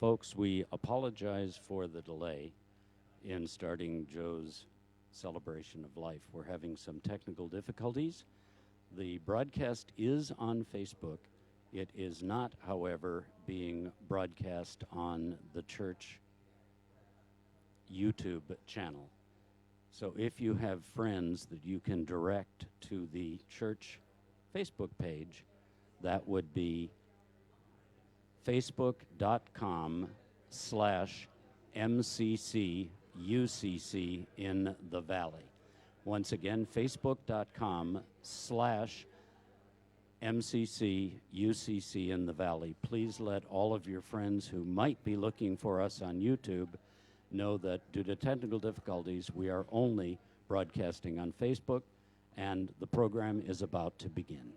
Folks, we apologize for the delay in starting Joe's celebration of life. We're having some technical difficulties. The broadcast is on Facebook. It is not, however, being broadcast on the church YouTube channel. So if you have friends that you can direct to the church Facebook page, that would be facebook.com/MCCUCC in the Valley. Once again, facebook.com/MCCUCC in the Valley. Please let all of your friends who might be looking for us on YouTube know that due to technical difficulties, we are only broadcasting on Facebook, and the program is about to begin.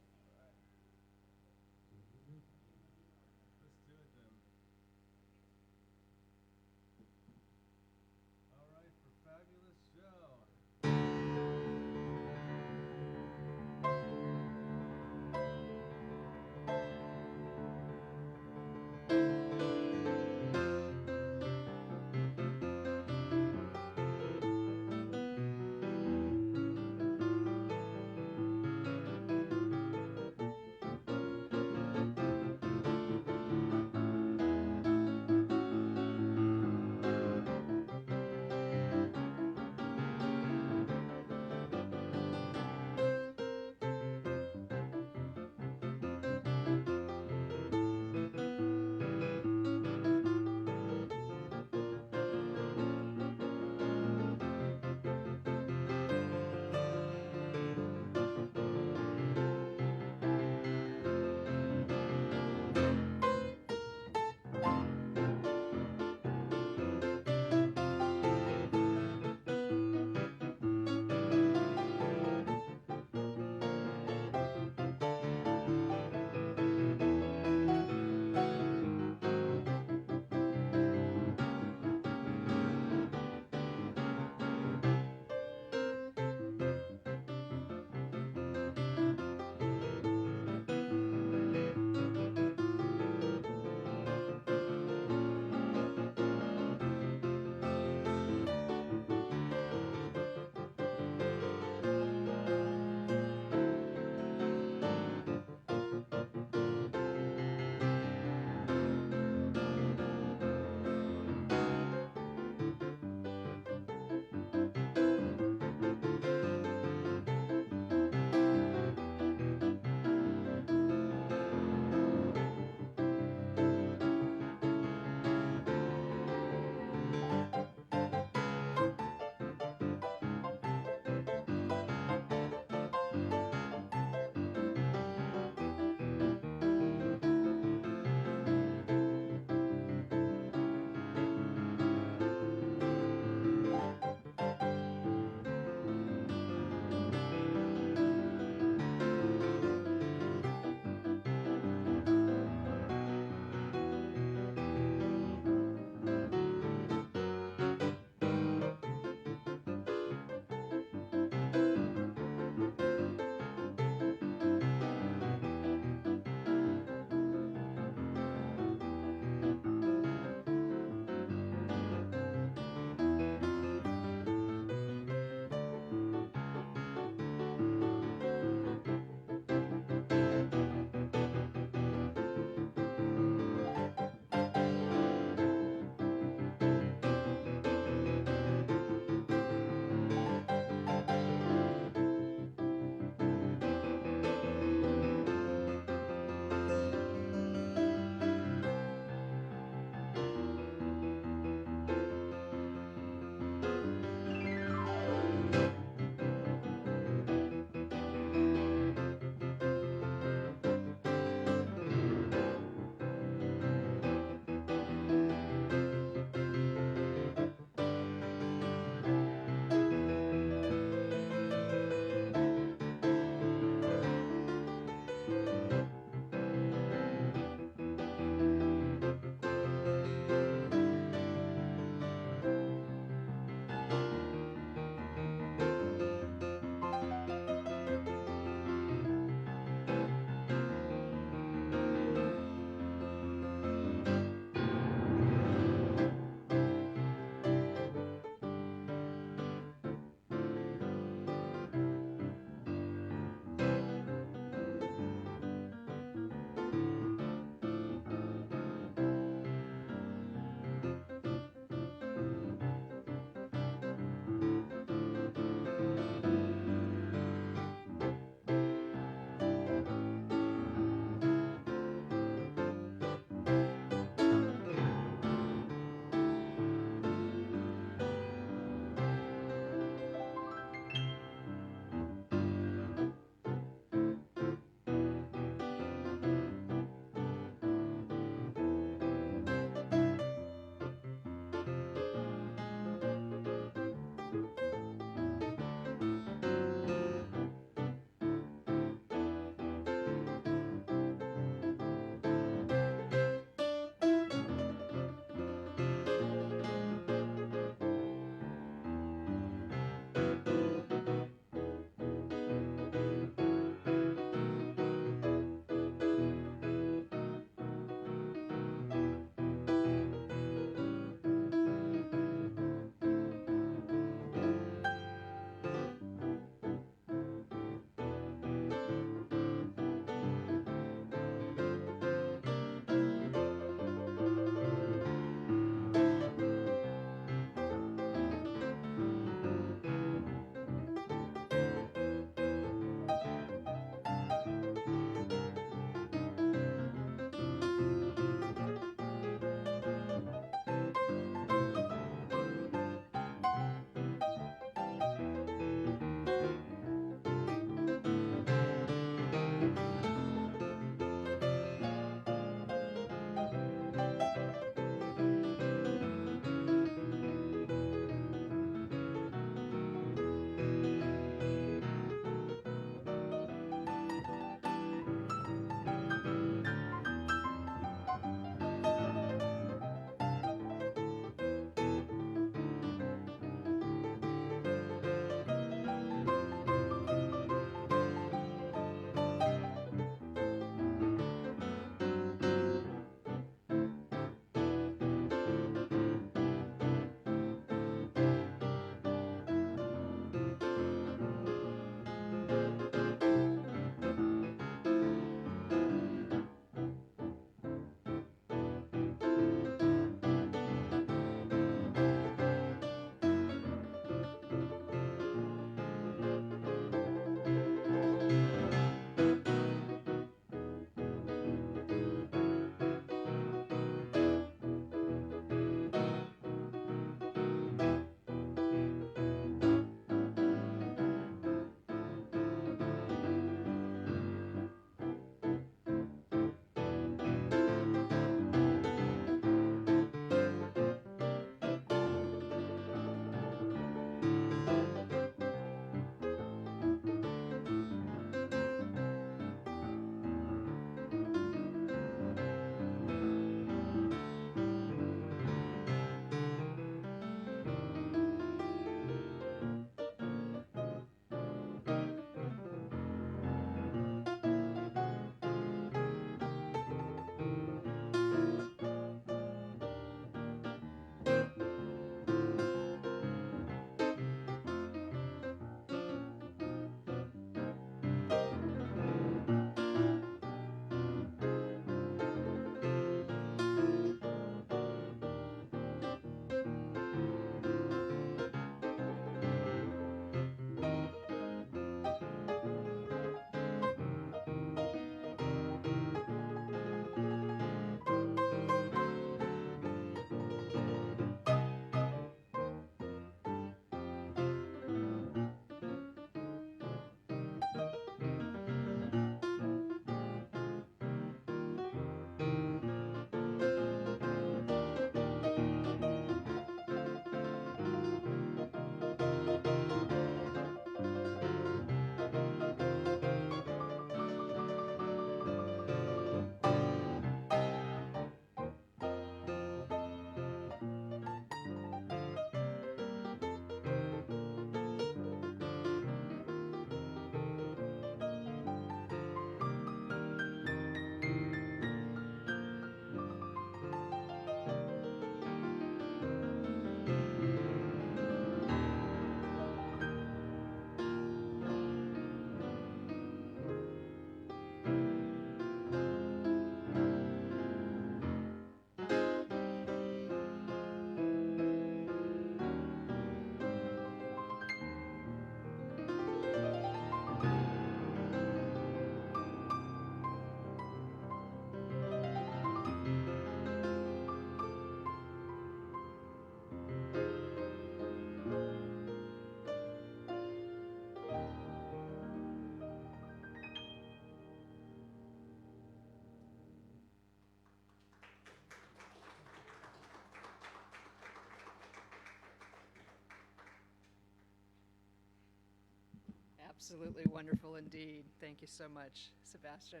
Absolutely wonderful indeed. Thank you so much, Sebastian.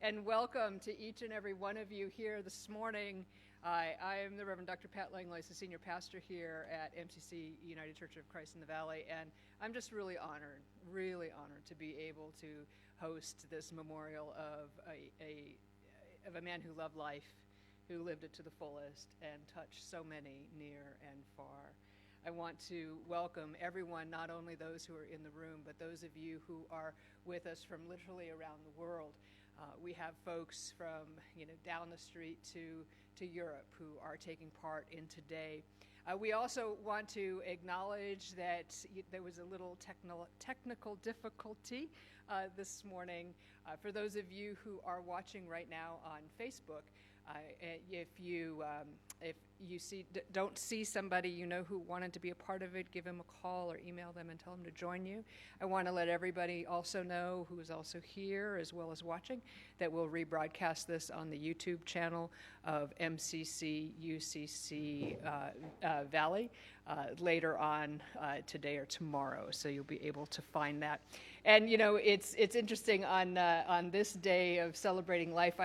And welcome to each and every one of you here this morning. I am the Reverend Dr. Pat Langlois, the senior pastor here at MCC United Church of Christ in the Valley, and I'm just really honored to be able to host this memorial of a man who loved life, who lived it to the fullest, and touched so many near and far. I want to welcome everyone, not only those who are in the room, but those of you who are with us from literally around the world. We have folks from down the street to Europe who are taking part in today. We also want to acknowledge that there was a little technical difficulty this morning. For those of you who are watching right now on Facebook, if you don't see somebody who wanted to be a part of it, give them a call or email them and tell them to join you. I want to let everybody also know, who is also here as well as watching, that we'll rebroadcast this on the YouTube channel of MCC UCC Valley later on today or tomorrow, so you'll be able to find that. And it's interesting on this day of celebrating life.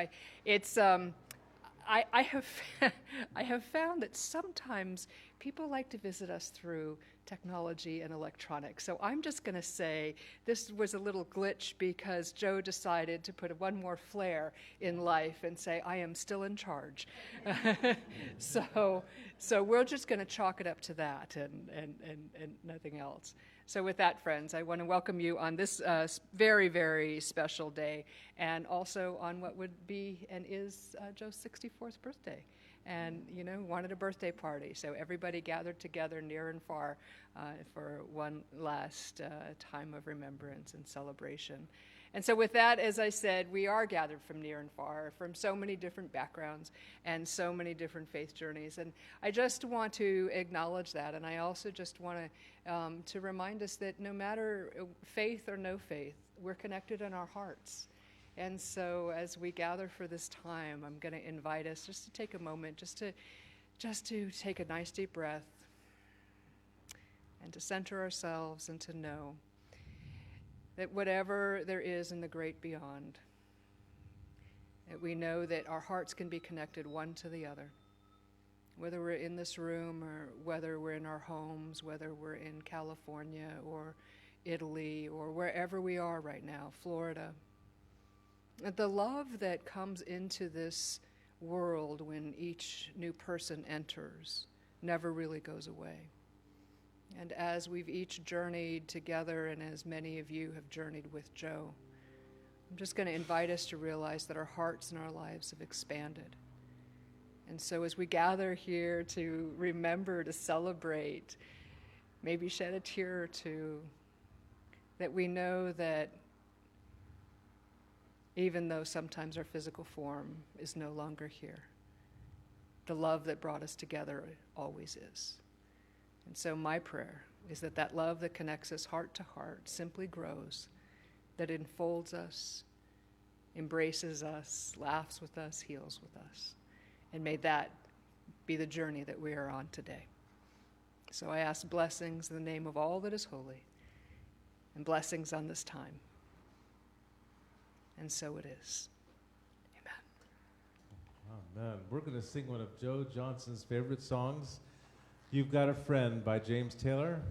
I have found that sometimes people like to visit us through technology and electronics. So I'm just going to say this was a little glitch because Joe decided to put one more flair in life and say, I am still in charge. So we're just going to chalk it up to that and nothing else. So with that, friends, I want to welcome you on this very, very special day, and also on what would be and is Joe's 64th birthday. And, wanted a birthday party. So everybody gathered together near and far for one last time of remembrance and celebration. And so with that, as I said, we are gathered from near and far, from so many different backgrounds and so many different faith journeys. And I just want to acknowledge that. And I also just want to remind us that no matter faith or no faith, we're connected in our hearts. And so as we gather for this time, I'm going to invite us just to take a moment, just to take a nice deep breath and to center ourselves and to know that whatever there is in the great beyond, that we know that our hearts can be connected one to the other. Whether we're in this room or whether we're in our homes, whether we're in California or Italy or wherever we are right now, Florida. The love that comes into this world when each new person enters never really goes away. And as we've each journeyed together, and as many of you have journeyed with Joe, I'm just going to invite us to realize that our hearts and our lives have expanded. And so as we gather here to remember, to celebrate, maybe shed a tear or two, that we know that even though sometimes our physical form is no longer here, the love that brought us together always is. And so my prayer is that that love that connects us heart to heart simply grows, that enfolds us, embraces us, laughs with us, heals with us. And may that be the journey that we are on today. So I ask blessings in the name of all that is holy, and blessings on this time. And so it is. Amen. Amen. We're going to sing one of Joe Johnson's favorite songs, You've Got a Friend by James Taylor,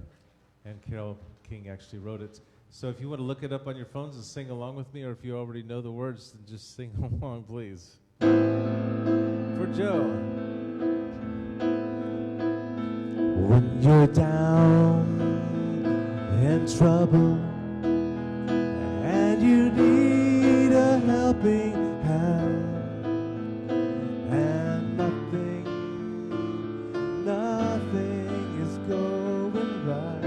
and Carole King actually wrote it. So if you want to look it up on your phones and sing along with me, or if you already know the words, then just sing along, please. For Joe. When you're down in trouble and you need a helping hand, and nothing is going right,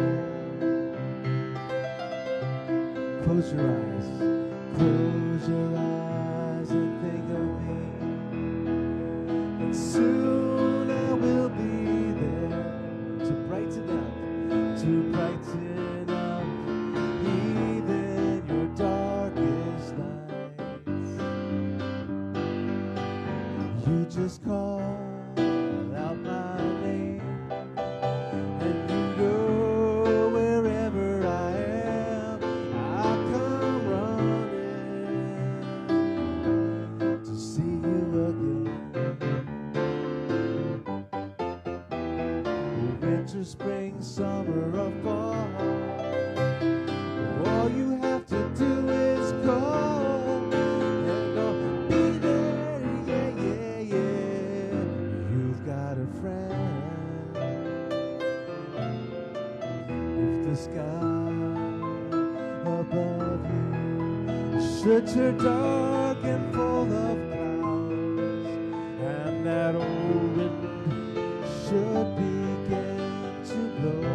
close your eyes and think of me, and soon I will be there to brighten up even your darkest nights. You just call out my name, and you go wherever I am. Such are dark and full of clouds, and that old wind should begin to blow.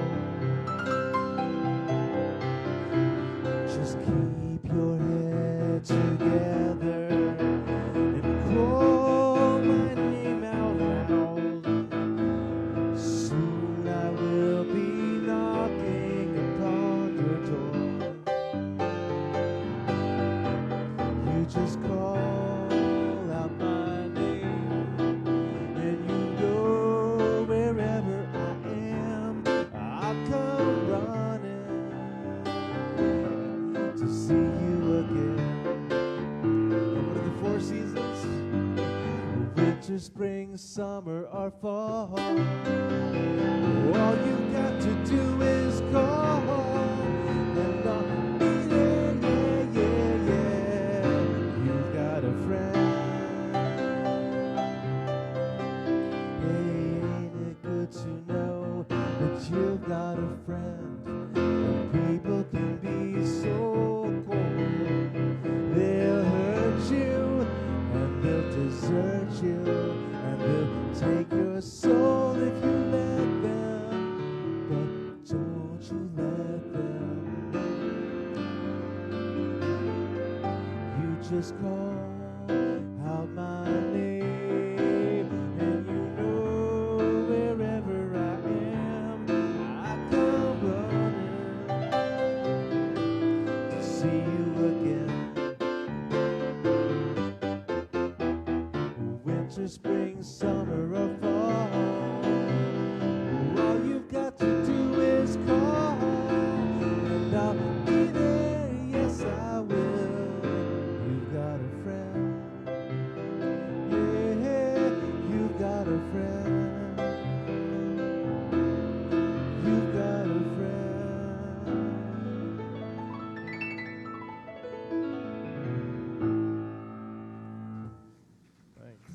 Just keep your head together and call my name out loud. Soon I will be knocking upon your door. You just call out my name, and you know wherever I am, I'll come running to see you again. And what are the four seasons? Winter, spring, summer, or fall. All you've got to do is call, and I'll be there, yeah, yeah, yeah. You've got a friend. Hey, ain't it good to know that you've got a friend? And people can be so cold. They'll hurt you, and they'll desert you, and they'll take your soul if you let them. But don't you let them. You just call out my name, and you know wherever I am, I come running to see you again. Winter, spring, summer, or fall. All you've got to do is call, and I'll be there, yes I will. You've got a friend. Yeah, you've got a friend. You've got a friend. Thanks.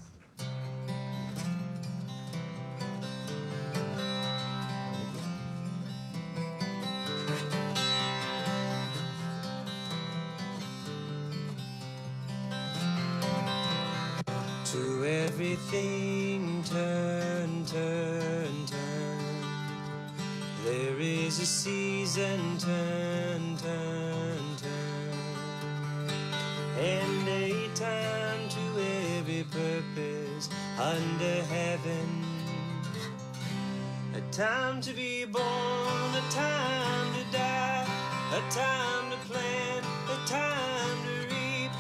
To everything turn, turn, turn. There is a season, turn, turn, turn. And a time to every purpose under heaven. A time to be born, a time to die, a time to plant, a time to reap,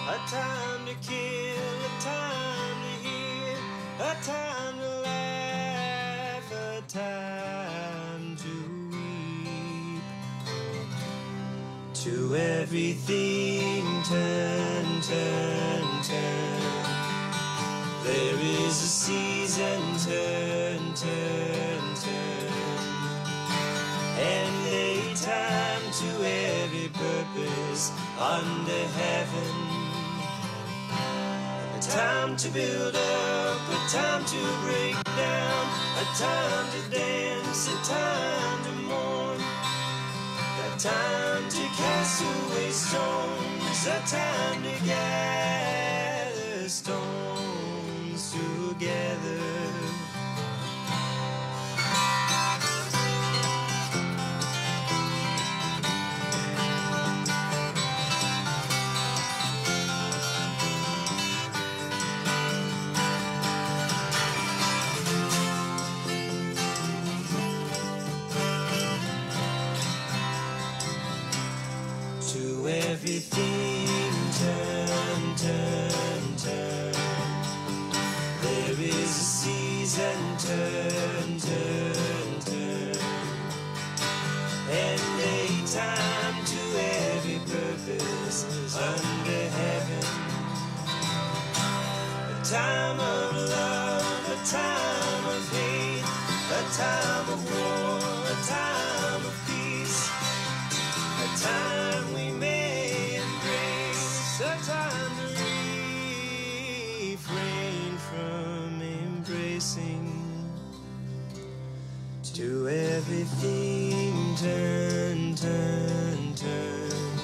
a time to kill, a time to heal, a time to laugh, a time to weep. To everything turn, turn, turn. There is a season, turn, turn, turn. And a time to every purpose under heaven. A time to build up, a time to break down, a time to dance, a time to mourn, a time to cast away stones, a time to gather stones together. To everything turn, turn, turn. There is a season, turn, turn, turn. And a time to every purpose under heaven. A time of love, a time of hate, a time of war, a time of peace, a time we may embrace, a time to refrain from embracing. To everything turn, turn, turn.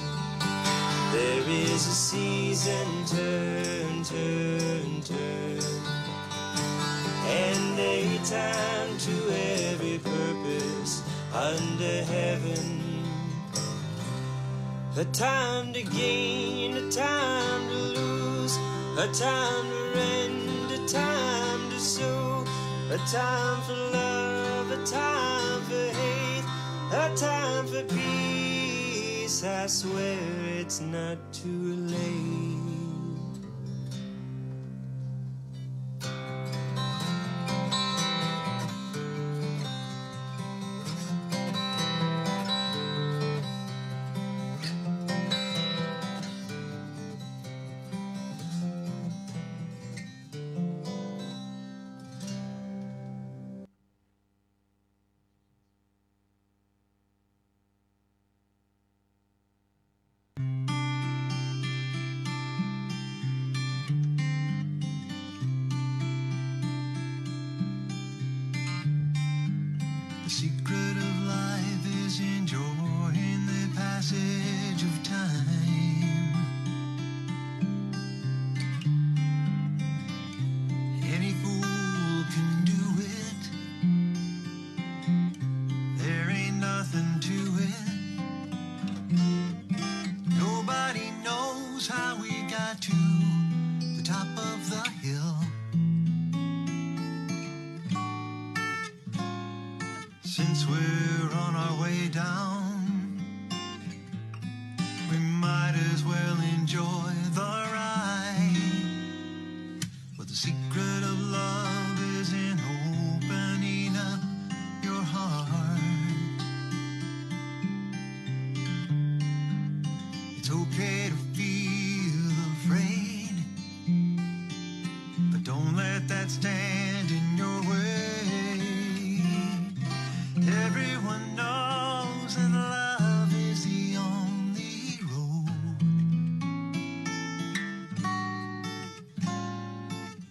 There is is a season, turn, turn, turn, and a time to every purpose under heaven. A time to gain, a time to lose, a time to rend, a time to sow, a time for love, a time for hate, a time for peace. I swear it's not too late. The secret of life is enjoying the passage of time. Any fool can do it. There ain't nothing to it. Nobody knows how we got to the top of the hill. Since we're on our way down, we might as well enjoy the ride. But the secret of love is in opening up your heart. It's okay to feel afraid, but don't let that stand in your way. Everyone knows that love is the only road.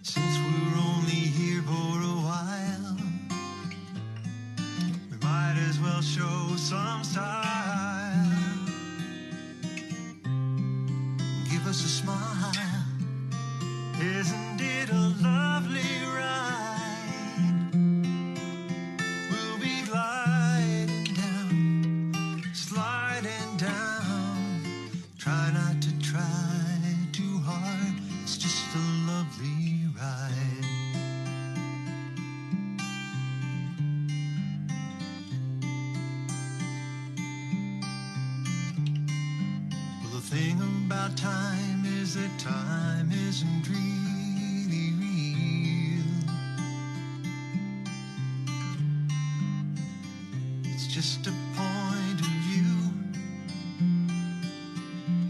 Since we're only here for a while, we might as well show some style. Give us a smile. Isn't it a lovely ride? We'll be gliding down, sliding down. Try not to try too hard. It's just a lovely ride. Well, the thing about time is that time isn't really real. It's just a point of view.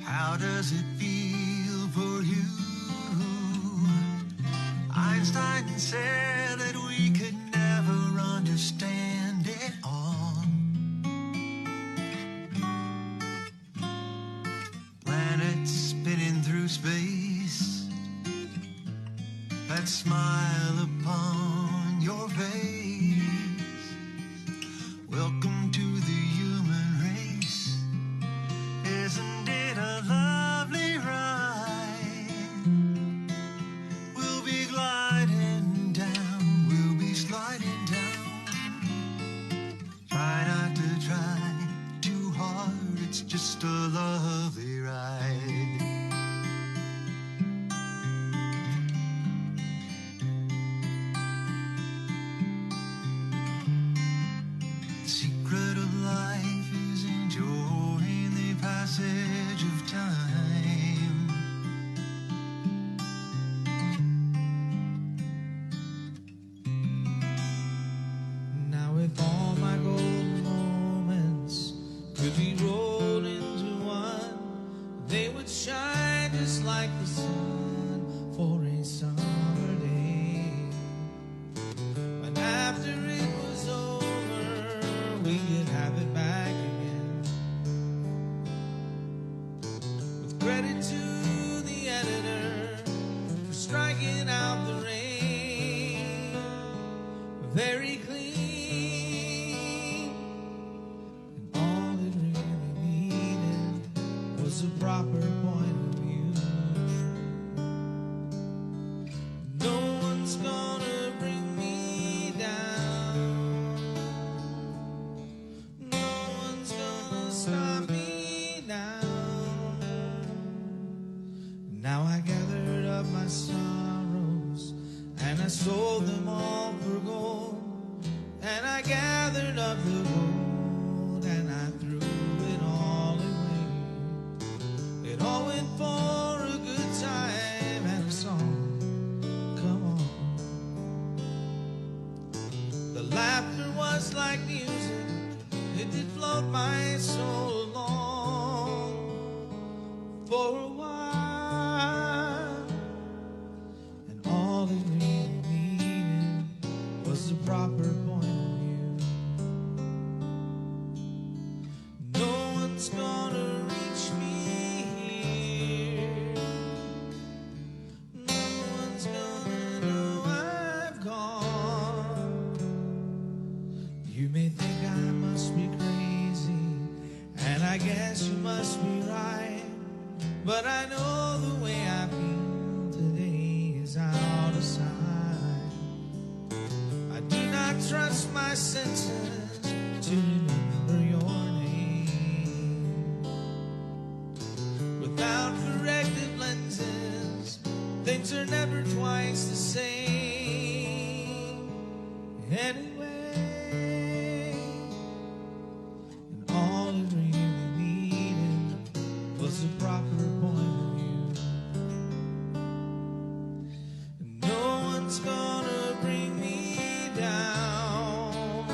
How does it feel for you? Einstein said that we could never understand it all. Planets spinning through space, that smile upon your face. Welcome to the human race. Isn't it a lovely ride? We'll be gliding down, we'll be sliding down. Try not to try too hard, it's just a lovely ride. The secret of life is enjoying the passage of time. Now if all my golden moments could be rolled into one, they would shine just like the sun for a summer day. But after it was over, we could have it back again. With credit to the editor for striking out the rain, very clean, and all it really needed was a proper point of view. sold them all for gold, and I gathered up the gold, and I threw it all away. It all went for a good time and a song. Come on. The laughter was like music, it did float my soul along for a while, and all it really needed was the proper point of view. No one's gonna reach me here. No one's gonna know I've gone. You may think I must be crazy, and I guess you must be right, but I know the way I feel today is out of sight. I do not trust my senses to remember your name. Without corrective lenses, things are never twice the same. Anyway, and all it really needed was the proper point of view. No one's gonna bring me down.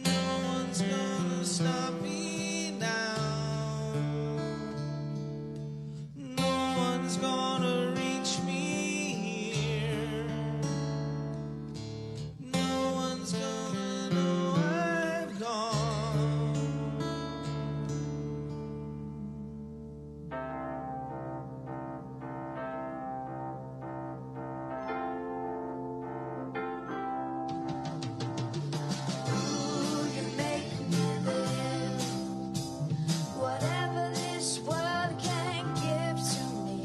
No one's gonna stop me now. No one's gonna reach me here. No one's gonna know I've gone. You make me live. Whatever this world can give to me,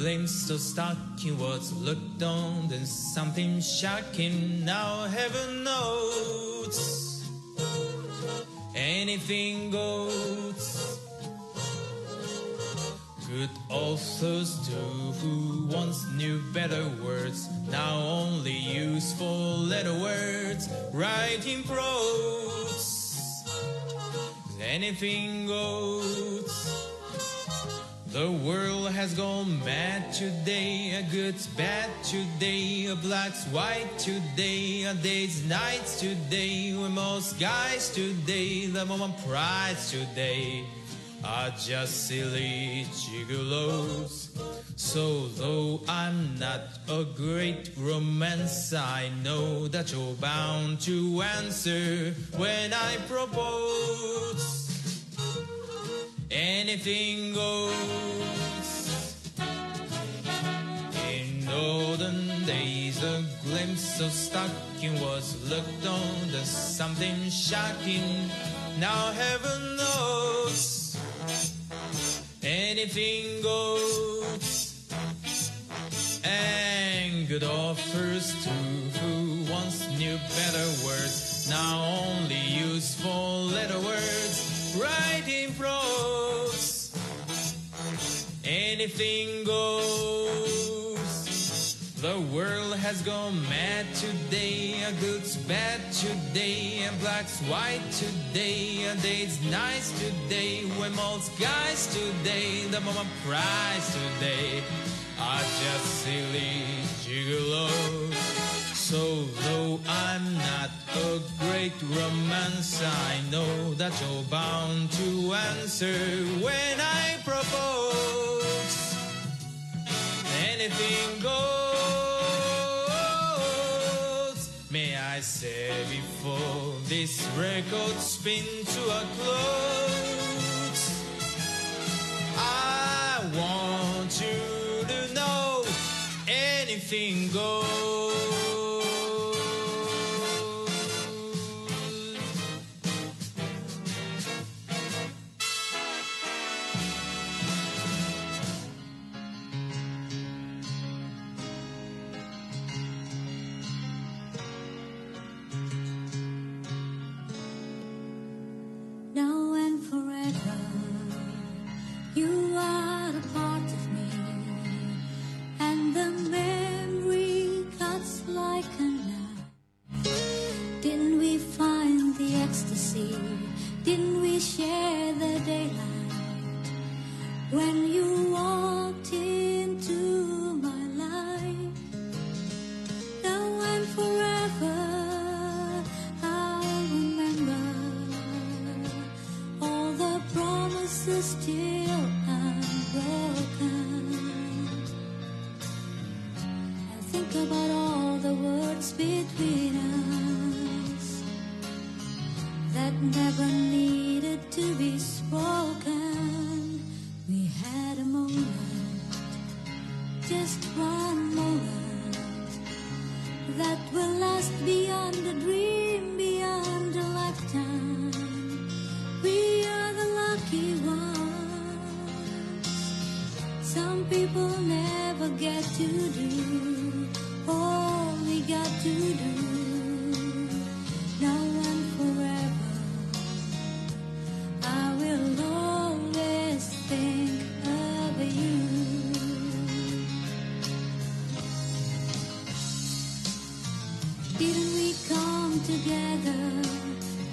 glimpse of stocking was looked on, then something shocking. Now heaven knows anything goes. Good authors too, who once knew better words, now only use four-letter words. Writing prose, anything goes. The world has gone mad today, a good's bad today, a black's white today, a day's nights today, with most guys today, the moment prides today are just silly gigolos. So though I'm not a great romance, I know that you're bound to answer when I propose. Anything goes. In olden days, a glimpse of stocking was looked on as something shocking. Now heaven knows anything goes. And good authors too, who once knew better words, now only use four-letter words. Writing prose, anything goes. The world has gone mad today, a good's bad today, a black's white today, a day's nice today, when most guys today, the moment prize today, are just silly gigolos. So though I'm not a great romance, I know that you're bound to answer when I propose. Anything goes. May I say before this record spins to a close, I want you to know anything goes. Now and forever, you are a part of me, and the memory cuts like a knife. Didn't we find the ecstasy? Didn't we share the daylight when you walked into my life? Now and forever, I'll remember all the promises still unbroken. I think about all the words between us that never needed to be spoken. We had a moment, just one moment, that will last beyond a dream, beyond a lifetime. We are the lucky ones. Some people never get to do all we got to do. Now and forever, I will always think of you. Didn't we come together?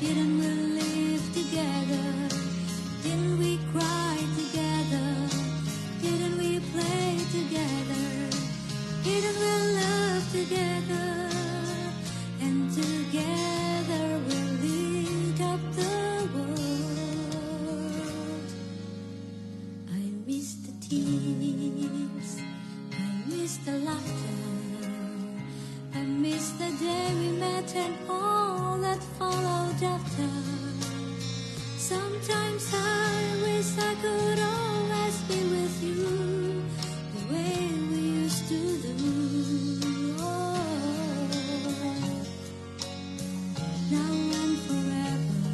Didn't we live together? Didn't we cry together? Didn't we play together? Didn't we love together? And together we'll lead up the world. I miss the tears, I miss the laughter, I miss the day we met and all that followed after. Sometimes I wish I could always be with you, the way we used to do. Oh, now and forever,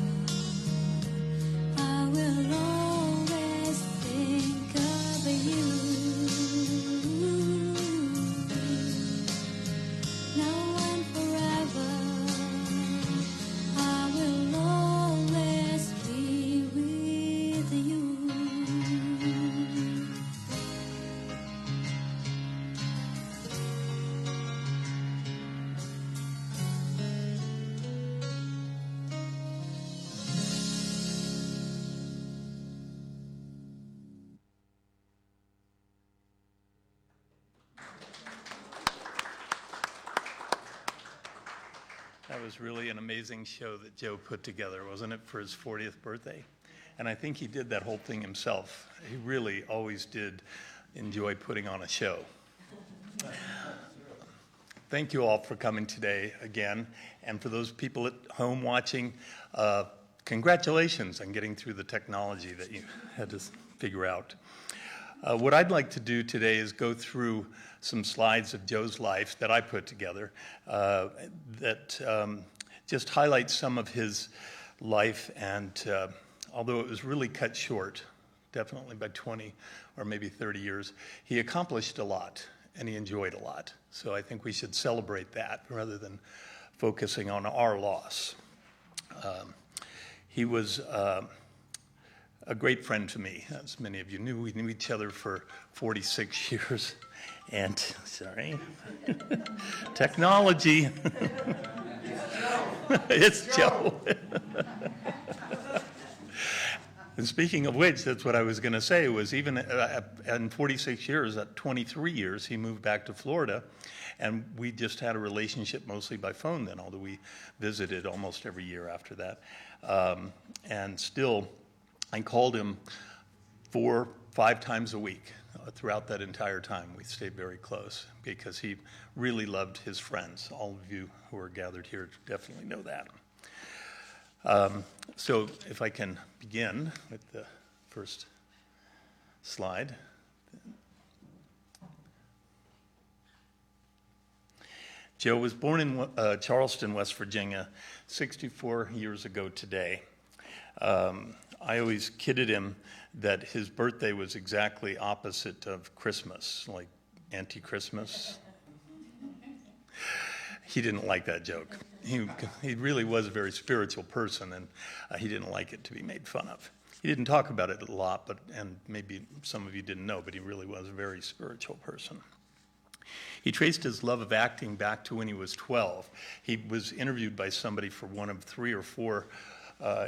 I will always think of you. That was really an amazing show that Joe put together, wasn't it, for his 40th birthday? And I think he did that whole thing himself. He really always did enjoy putting on a show. Thank you all for coming today again. And for those people at home watching, congratulations on getting through the technology that you had to figure out. What I'd like to do today is go through some slides of Joe's life that I put together that just highlight some of his life. And although it was really cut short, definitely by 20 or maybe 30 years, he accomplished a lot and he enjoyed a lot. So I think we should celebrate that rather than focusing on our loss. He was a great friend to me, as many of you knew. We knew each other for 46 years. And, sorry, technology. It's Joe. And speaking of which, that's what I was going to say, was even in 46 years, at 23 years, he moved back to Florida. And we just had a relationship mostly by phone then, although we visited almost every year after that. And still, I called him 4-5 times a week throughout that entire time. We stayed very close because he really loved his friends. All of you who are gathered here definitely know that. So if I can begin with the first slide. Joe was born in Charleston, West Virginia, 64 years ago today. I always kidded him that his birthday was exactly opposite of Christmas, like anti-Christmas. He didn't like that joke. He really was a very spiritual person, and he didn't like it to be made fun of. He didn't talk about it a lot, and maybe some of you didn't know, but he really was a very spiritual person. He traced his love of acting back to when he was 12. He was interviewed by somebody for one of 3 or 4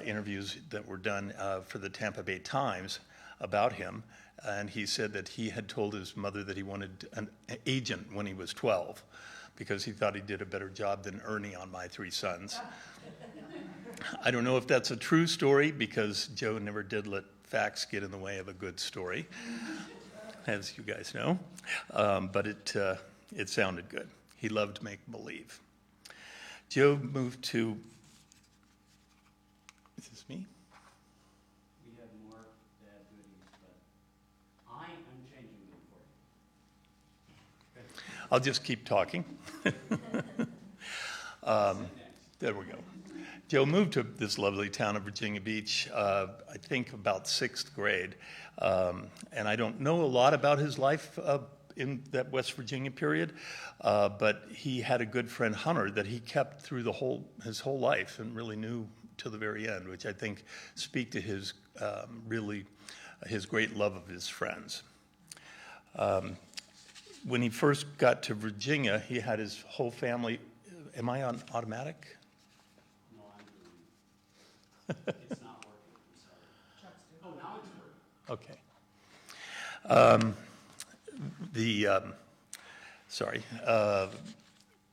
interviews that were done for the Tampa Bay Times about him, and he said that he had told his mother that he wanted an agent when he was 12 because he thought he did a better job than Ernie on My 3 Sons. I don't know if that's a true story because Joe never did let facts get in the way of a good story, as you guys know, but it sounded good. He loved make-believe. Joe moved to... Is this me? We have more dad goodies, but I am changing them for you. I'll just keep talking. There we go. Joe moved to this lovely town of Virginia Beach, I think about 6th grade. And I don't know a lot about his life in that West Virginia period, but he had a good friend, Hunter, that he kept through his whole life and really knew to the very end, which I think speak to his his great love of his friends. When he first got to Virginia, he had his whole family. Am I on automatic? No, I'm doing it. It's not working. I'm sorry. Oh, now it's working. Okay.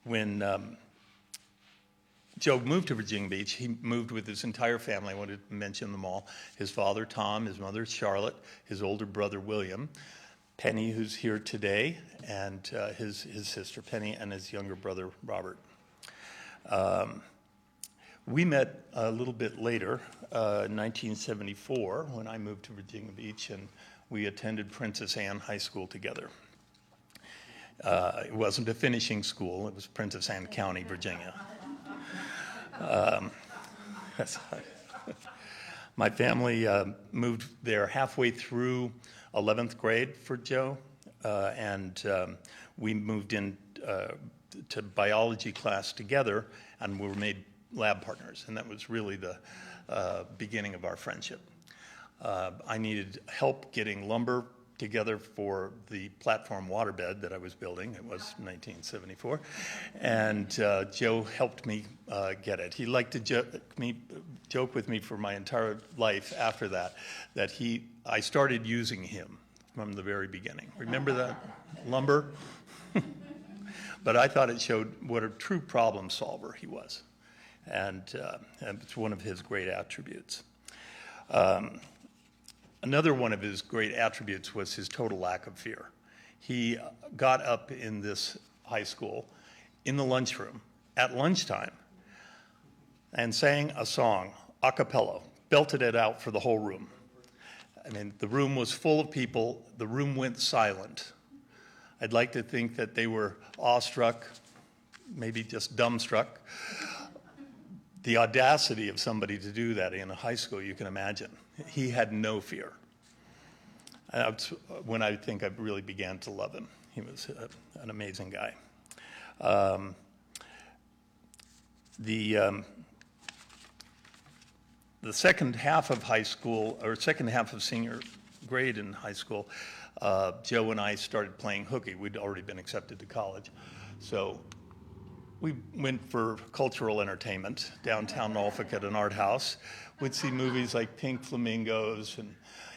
When Joe moved to Virginia Beach, he moved with his entire family. I wanted to mention them all. His father, Tom, his mother, Charlotte, his older brother, William, Penny, who's here today, and his sister, Penny, and his younger brother, Robert. We met a little bit later, in 1974, when I moved to Virginia Beach, and we attended Princess Anne High School together. It wasn't a finishing school. It was Princess Anne County, Virginia. My family moved there halfway through 11th grade for Joe, and we moved in to biology class together, and we were made lab partners, and that was really the beginning of our friendship. I needed help getting lumber together for the platform waterbed that I was building. It was 1974. And Joe helped me get it. He liked to joke with me for my entire life after that I started using him from the very beginning. Remember that? Lumber? But I thought it showed what a true problem solver he was. and it's one of his great attributes. Another one of his great attributes was his total lack of fear. He got up in this high school in the lunchroom at lunchtime and sang a song a cappella, belted it out for the whole room. I mean, the room was full of people. The room went silent. I'd like to think that they were awestruck, maybe just dumbstruck. The audacity of somebody to do that in a high school, you can imagine. He had no fear. And that's when I think I really began to love him. He was an amazing guy. The second half of high school, or second half of senior grade in high school, Joe and I started playing hooky. We'd already been accepted to college. So we went for cultural entertainment downtown Norfolk at an art house. We'd see movies like Pink Flamingos and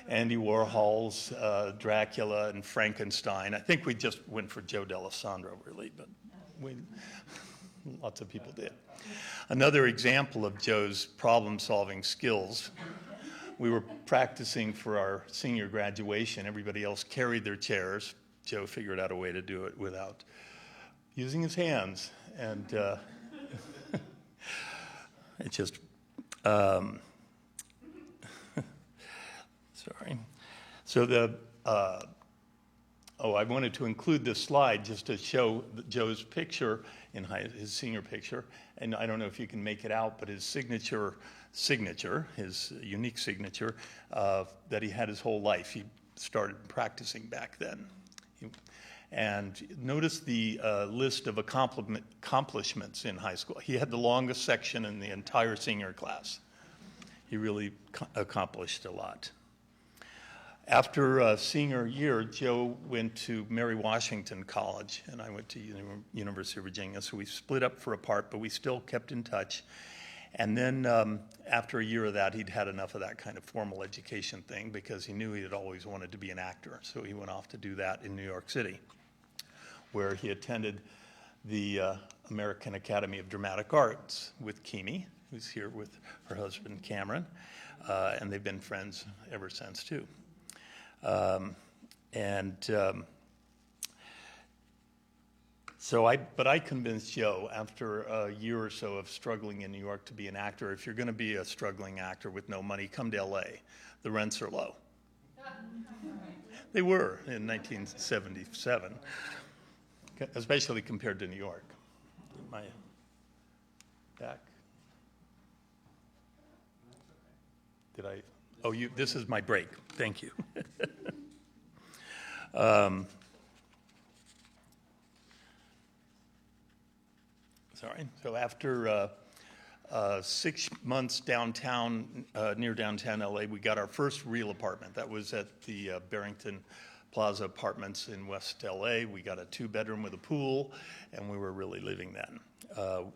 Andy Warhol's Dracula and Frankenstein. I think we just went for Joe D'Alessandro, really, but lots of people did. Another example of Joe's problem-solving skills, we were practicing for our senior graduation. Everybody else carried their chairs. Joe figured out a way to do it without using his hands. And it just, sorry. So I wanted to include this slide just to show Joe's picture in his senior picture. And I don't know if you can make it out, but his signature, his unique signature that he had his whole life. He started practicing back then. And notice the list of accomplishments in high school. He had the longest section in the entire senior class. He really accomplished a lot. After senior year, Joe went to Mary Washington College, and I went to University of Virginia. So we split up for a part, but we still kept in touch. And then after a year of that, he'd had enough of that kind of formal education thing because he knew he had always wanted to be an actor. So he went off to do that in New York City, where he attended the American Academy of Dramatic Arts with Kimi, who's here with her husband Cameron, and they've been friends ever since too. So I convinced Joe after a year or so of struggling in New York to be an actor. If you're going to be a struggling actor with no money, come to LA. The rents are low. They were in 1977, especially compared to New York. My back. Did I? Oh, this is my break. Thank you. Sorry. So after 6 months downtown, near downtown LA, we got our first real apartment. That was at the Barrington Plaza Apartments in West LA. We got a 2-bedroom with a pool, and we were really living then.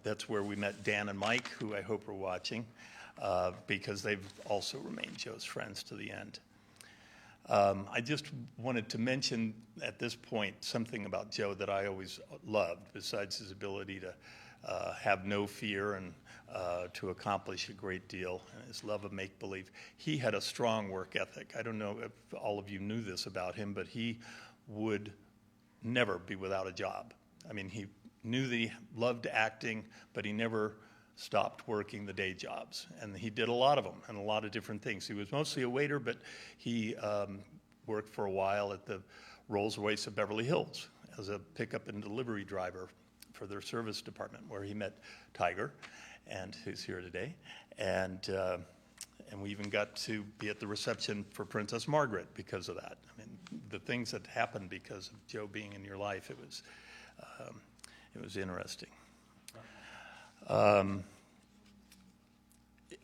That's where we met Dan and Mike, who I hope are watching, because they've also remained Joe's friends to the end. I just wanted to mention at this point something about Joe that I always loved, besides his ability to have no fear and to accomplish a great deal, and his love of make-believe. He had a strong work ethic. I don't know if all of you knew this about him, but he would never be without a job. I mean, he knew that he loved acting, but he never stopped working the day jobs. And he did a lot of them and a lot of different things. He was mostly a waiter, but he worked for a while at the Rolls-Royce of Beverly Hills as a pickup and delivery driver for their service department, where he met Tiger, and who's here today. And we even got to be at the reception for Princess Margaret because of that. I mean, the things that happened because of Joe being in your life, it was interesting.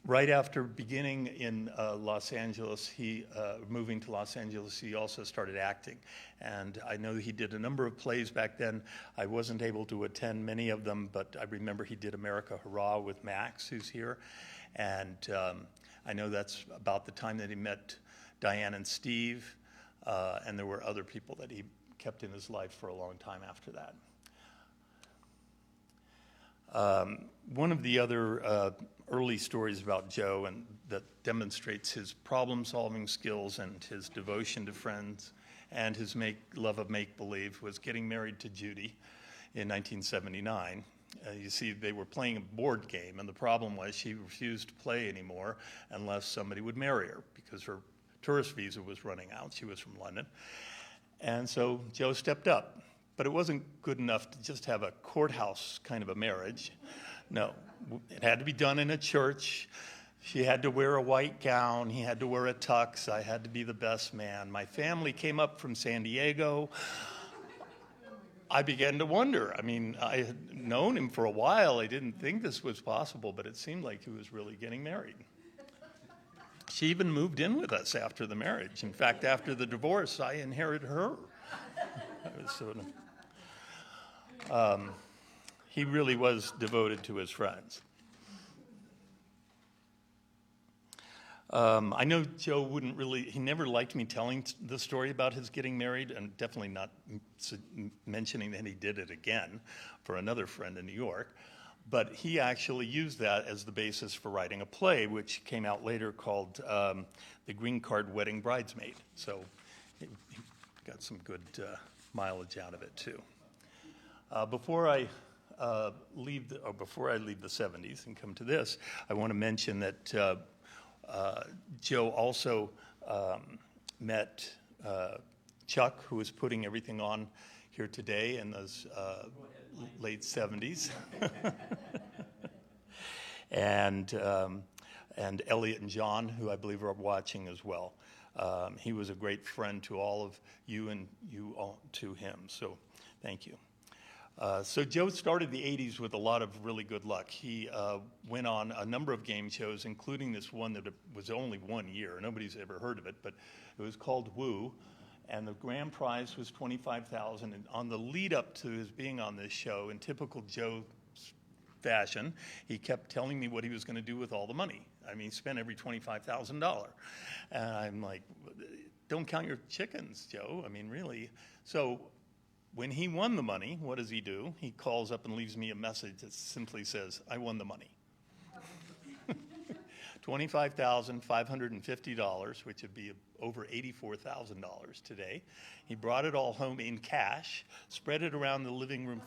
Right after beginning in Los Angeles, moving to Los Angeles, he also started acting. And I know he did a number of plays back then. I wasn't able to attend many of them, but I remember he did America Hurrah with Max, who's here. And I know that's about the time that he met Diane and Steve, and there were other people that he kept in his life for a long time after that. One of the other early stories about Joe and that demonstrates his problem-solving skills and his devotion to friends and his love of make-believe was getting married to Judy in 1979. You see, they were playing a board game, and the problem was she refused to play anymore unless somebody would marry her because her tourist visa was running out. She was from London. And so Joe stepped up. But it wasn't good enough to just have a courthouse kind of a marriage. No, it had to be done in a church. She had to wear a white gown. He had to wear a tux. I had to be the best man. My family came up from San Diego. I began to wonder. I mean, I had known him for a while. I didn't think this was possible, but it seemed like he was really getting married. She even moved in with us after the marriage. In fact, after the divorce, I inherited her. He really was devoted to his friends. I know Joe he never liked me telling the story about his getting married, and definitely not mentioning that he did it again for another friend in New York. But he actually used that as the basis for writing a play, which came out later called The Green Card Wedding Bridesmaid. So he got some good mileage out of it, too. Before I leave the 70s and come to this, I want to mention that Joe also met Chuck, who was putting everything on here today in those late 70s. and Elliot and John, who I believe are watching as well. He was a great friend to all of you and you all to him, so thank you. So Joe started the 80s with a lot of really good luck. He went on a number of game shows, including this one that was only 1 year. Nobody's ever heard of it, but it was called Woo, and the grand prize was $25,000. And on the lead up to his being on this show, in typical Joe fashion, he kept telling me what he was going to do with all the money. I mean, he spent every $25,000. And I'm like, don't count your chickens, Joe. I mean, really. So when he won the money, what does he do? He calls up and leaves me a message that simply says, I won the money. $25,550, which would be over $84,000 today. He brought it all home in cash, spread it around the living room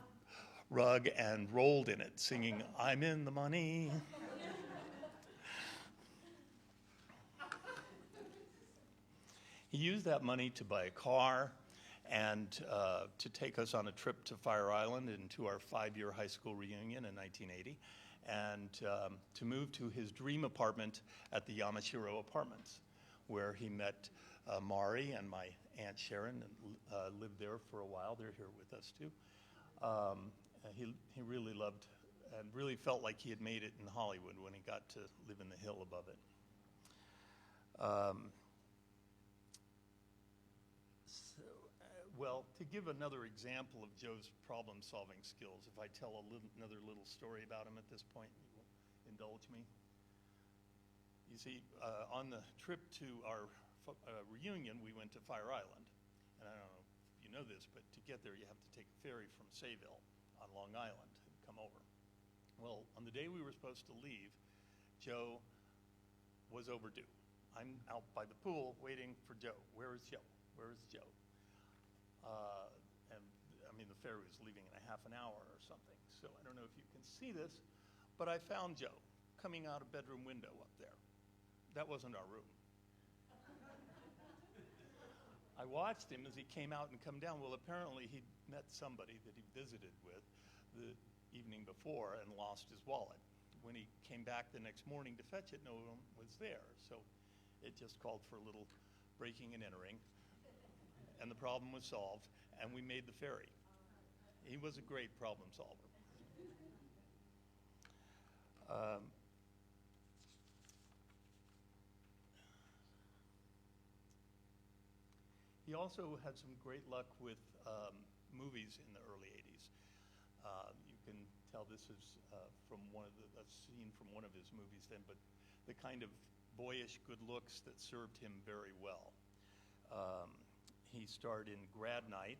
rug, and rolled in it, singing, I'm in the money. He used that money to buy a car and to take us on a trip to Fire Island and to our 5-year high school reunion in 1980, and to move to his dream apartment at the Yamashiro Apartments, where he met Mari and my Aunt Sharon, and lived there for a while. They're here with us too. He really loved and really felt like he had made it in Hollywood when he got to live in the hill above it. Well, to give another example of Joe's problem-solving skills, if I tell another little story about him at this point, you will indulge me. You see, on the trip to our reunion, we went to Fire Island. And I don't know if you know this, but to get there, you have to take a ferry from Sayville on Long Island and come over. Well, on the day we were supposed to leave, Joe was overdue. I'm out by the pool waiting for Joe. Where is Joe? Where is Joe? And I mean, the ferry was leaving in a half an hour or something. So I don't know if you can see this, but I found Joe coming out a bedroom window up there. That wasn't our room. I watched him as he came out and come down. Well, apparently he'd met somebody that he visited with the evening before and lost his wallet. When he came back the next morning to fetch it, no one was there. So it just called for a little breaking and entering. And the problem was solved, and we made the ferry. He was a great problem solver. He also had some great luck with movies in the early 80s. You can tell this is from a scene from one of his movies then, but the kind of boyish good looks that served him very well. He starred in Grad Night.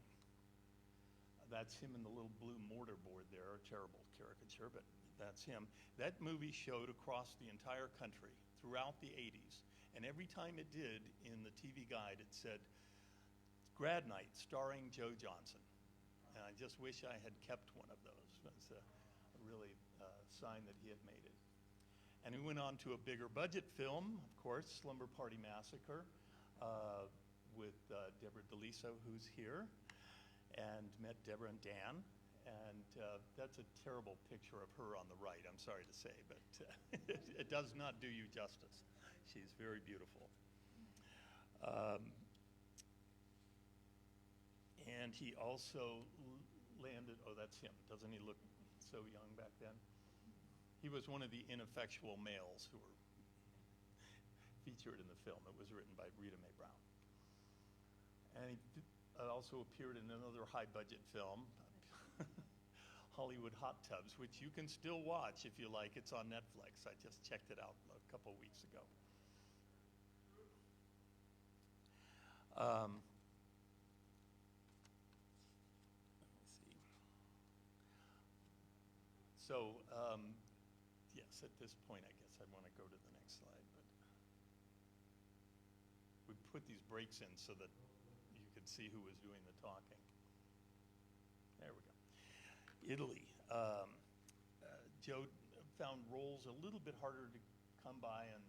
that's him in the little blue mortar board there, a terrible caricature, but that's him. That movie showed across the entire country throughout the 80s, and every time it did, in the TV guide, it said, Grad Night, starring Joe Johnson. And I just wish I had kept one of those. That's a really sign that he had made it. And we went on to a bigger budget film, of course, Slumber Party Massacre, with Deborah DeLiso, who's here, and met Deborah and Dan. And that's a terrible picture of her on the right, I'm sorry to say, but it does not do you justice. She's very beautiful. And he also landed, oh, that's him. Doesn't he look so young back then? He was one of the ineffectual males who were featured in the film. It was written by Rita Mae Brown. And he also appeared in another high-budget film, Hollywood Hot Tubs, which you can still watch if you like. It's on Netflix. I just checked it out a couple weeks ago. Let's see. So, yes, at this point, I guess I want to go to the next slide. But we put these breaks in so that you could see who was doing the talking. There we go. Italy. Joe found roles a little bit harder to come by, and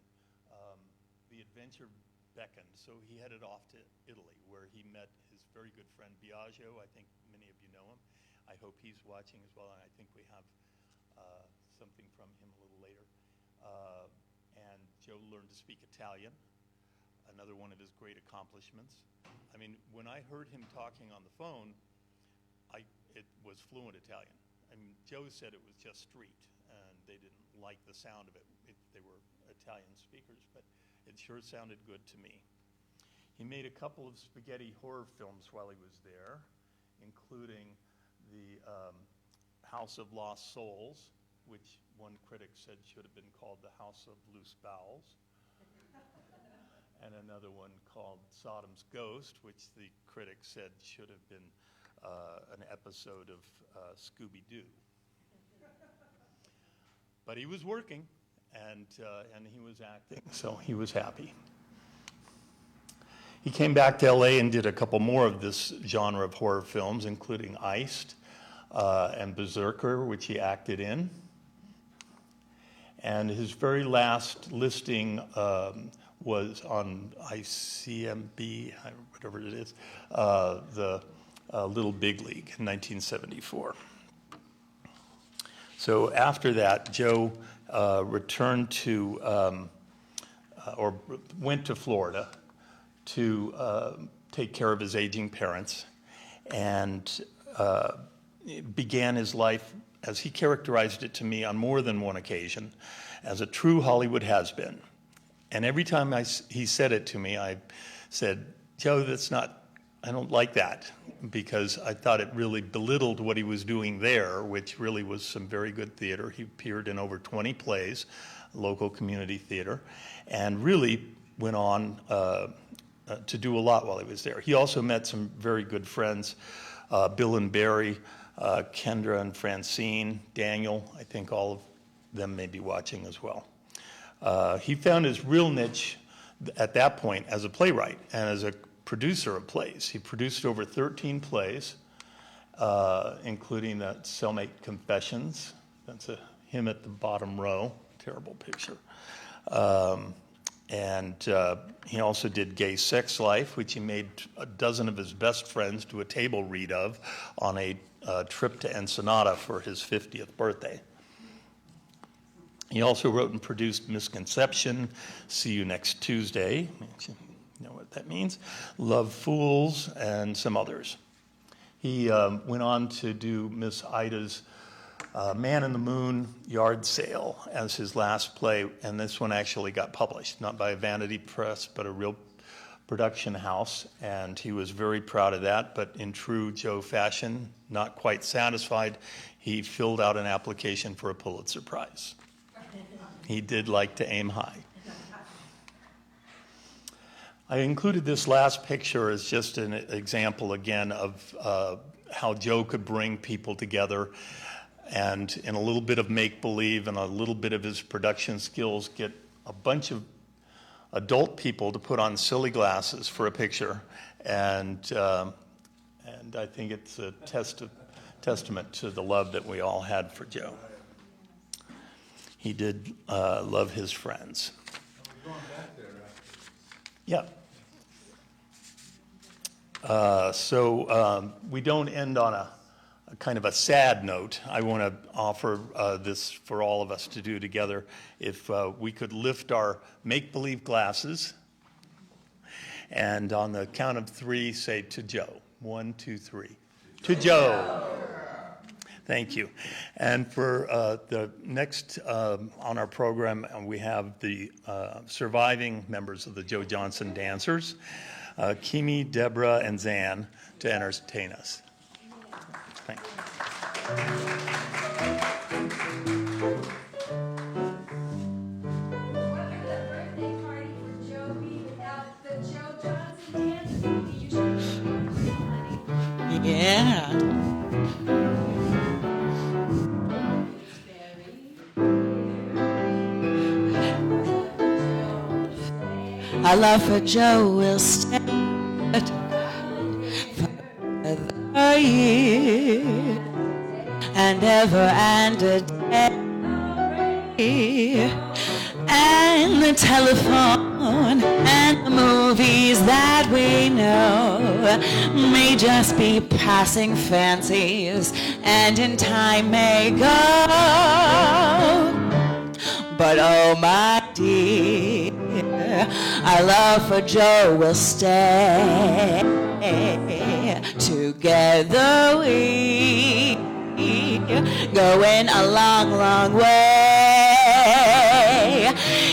the adventure beckoned, so he headed off to Italy, where he met his very good friend Biagio. I think many of you know him. I hope he's watching as well, and I think we have something from him a little later. And Joe learned to speak Italian, another one of his great accomplishments. I mean, when I heard him talking on the phone, it was fluent Italian. I mean, Joe said it was just street, and they didn't like the sound of it. They were Italian speakers, but it sure sounded good to me. He made a couple of spaghetti horror films while he was there, including the House of Lost Souls, which one critic said should have been called the House of Loose Bowels, and another one called Sodom's Ghost, which the critic said should have been an episode of Scooby-Doo. But he was working, and he was acting, so he was happy. He came back to LA and did a couple more of this genre of horror films, including Iced and Berserker, which he acted in. And his very last listing was on ICMB, whatever it is, the Little Big League in 1974. So after that, Joe returned to, or went to Florida to take care of his aging parents, and began his life, as he characterized it to me on more than one occasion, as a true Hollywood has-been. And every time he said it to me, I said, Joe, I don't like that, because I thought it really belittled what he was doing there, which really was some very good theater. He appeared in over 20 plays, local community theater, and really went on to do a lot while he was there. He also met some very good friends, Bill and Barry, Kendra and Francine, Daniel. I think all of them may be watching as well. He found his real niche at that point as a playwright and as a producer of plays. He produced over 13 plays, including that Cellmate Confessions. That's him at the bottom row. Terrible picture. And he also did Gay Sex Life, which he made a dozen of his best friends do a table read of on a trip to Ensenada for his 50th birthday. He also wrote and produced Misconception, See You Next Tuesday, you know what that means, Love Fools, and some others. He went on to do Miss Ida's Man in the Moon Yard Sale as his last play, and this one actually got published, not by a vanity press, but a real production house, and he was very proud of that, but in true Joe fashion, not quite satisfied, he filled out an application for a Pulitzer Prize. He did like to aim high. I included this last picture as just an example, again, of how Joe could bring people together and in a little bit of make-believe and a little bit of his production skills get a bunch of adult people to put on silly glasses for a picture. And I think it's a testament to the love that we all had for Joe. He did love his friends. Yeah. So we don't end on a kind of a sad note. I want to offer this for all of us to do together. If we could lift our make-believe glasses and on the count of 3 say to Joe. 1, 2, 3. To Joe. Thank you. And for the next on our program, we have the surviving members of the Joe Johnson Dancers, Kimi, Deborah, and Zan, to entertain us. Thank you. Yeah. Our love for Joe will stand for a year and ever and a day. And the telephone and the movies that we know may just be passing fancies and in time may go. But oh my dear, our love for Joe will stay. Together we going a long, long way.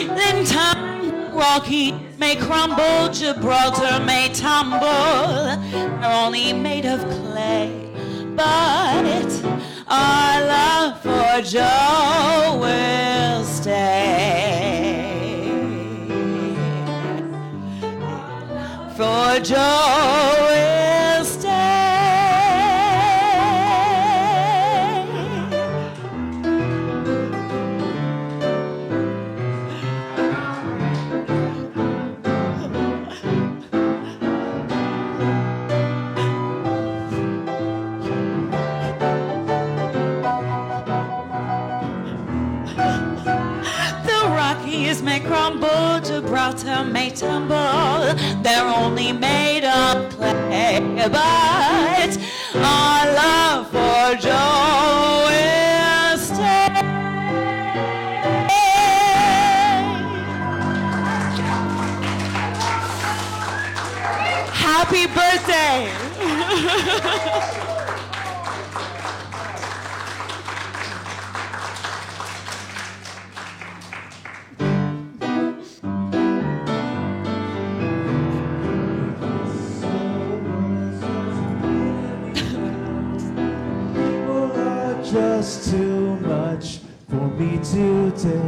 Then time Rocky may crumble, Gibraltar may tumble. They're only made of clay, but our love for Joe will stay. For Joe will stay. May crumble, Gibraltar may tumble. They're only made of clay, but our love for Joe will stay. Happy birthday! Just too much for me today.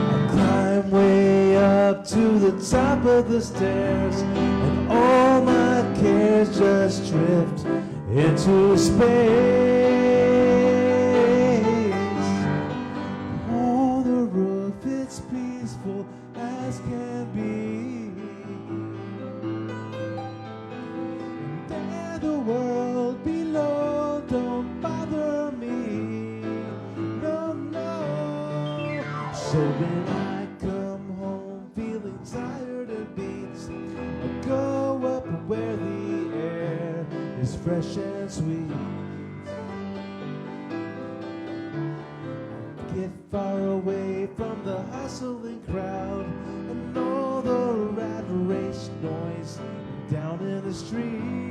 I climb way up to the top of the stairs, and all my cares just drift into space. On the roof it's peaceful as can be. The world below don't bother me, no, no. So when I come home feeling tired of beats, I go up where the air is fresh and sweet. I get far away from the hustling crowd and all the rat race noise down in the street.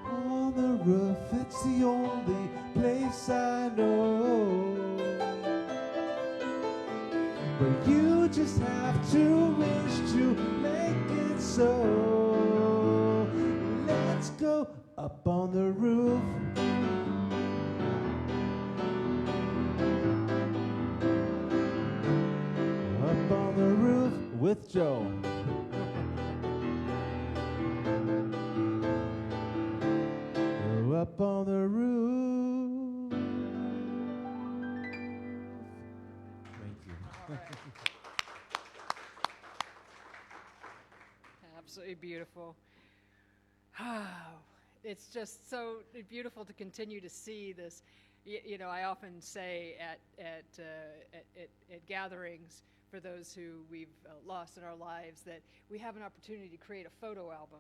On the roof, it's the only place I know. But you just have to wish to make it so. Let's go up on the roof. Up on the roof with Joe. up on the roof. Thank you. All right. Absolutely beautiful. It's just so beautiful to continue to see this. You know, I often say at gatherings for those who we've lost in our lives that we have an opportunity to create a photo album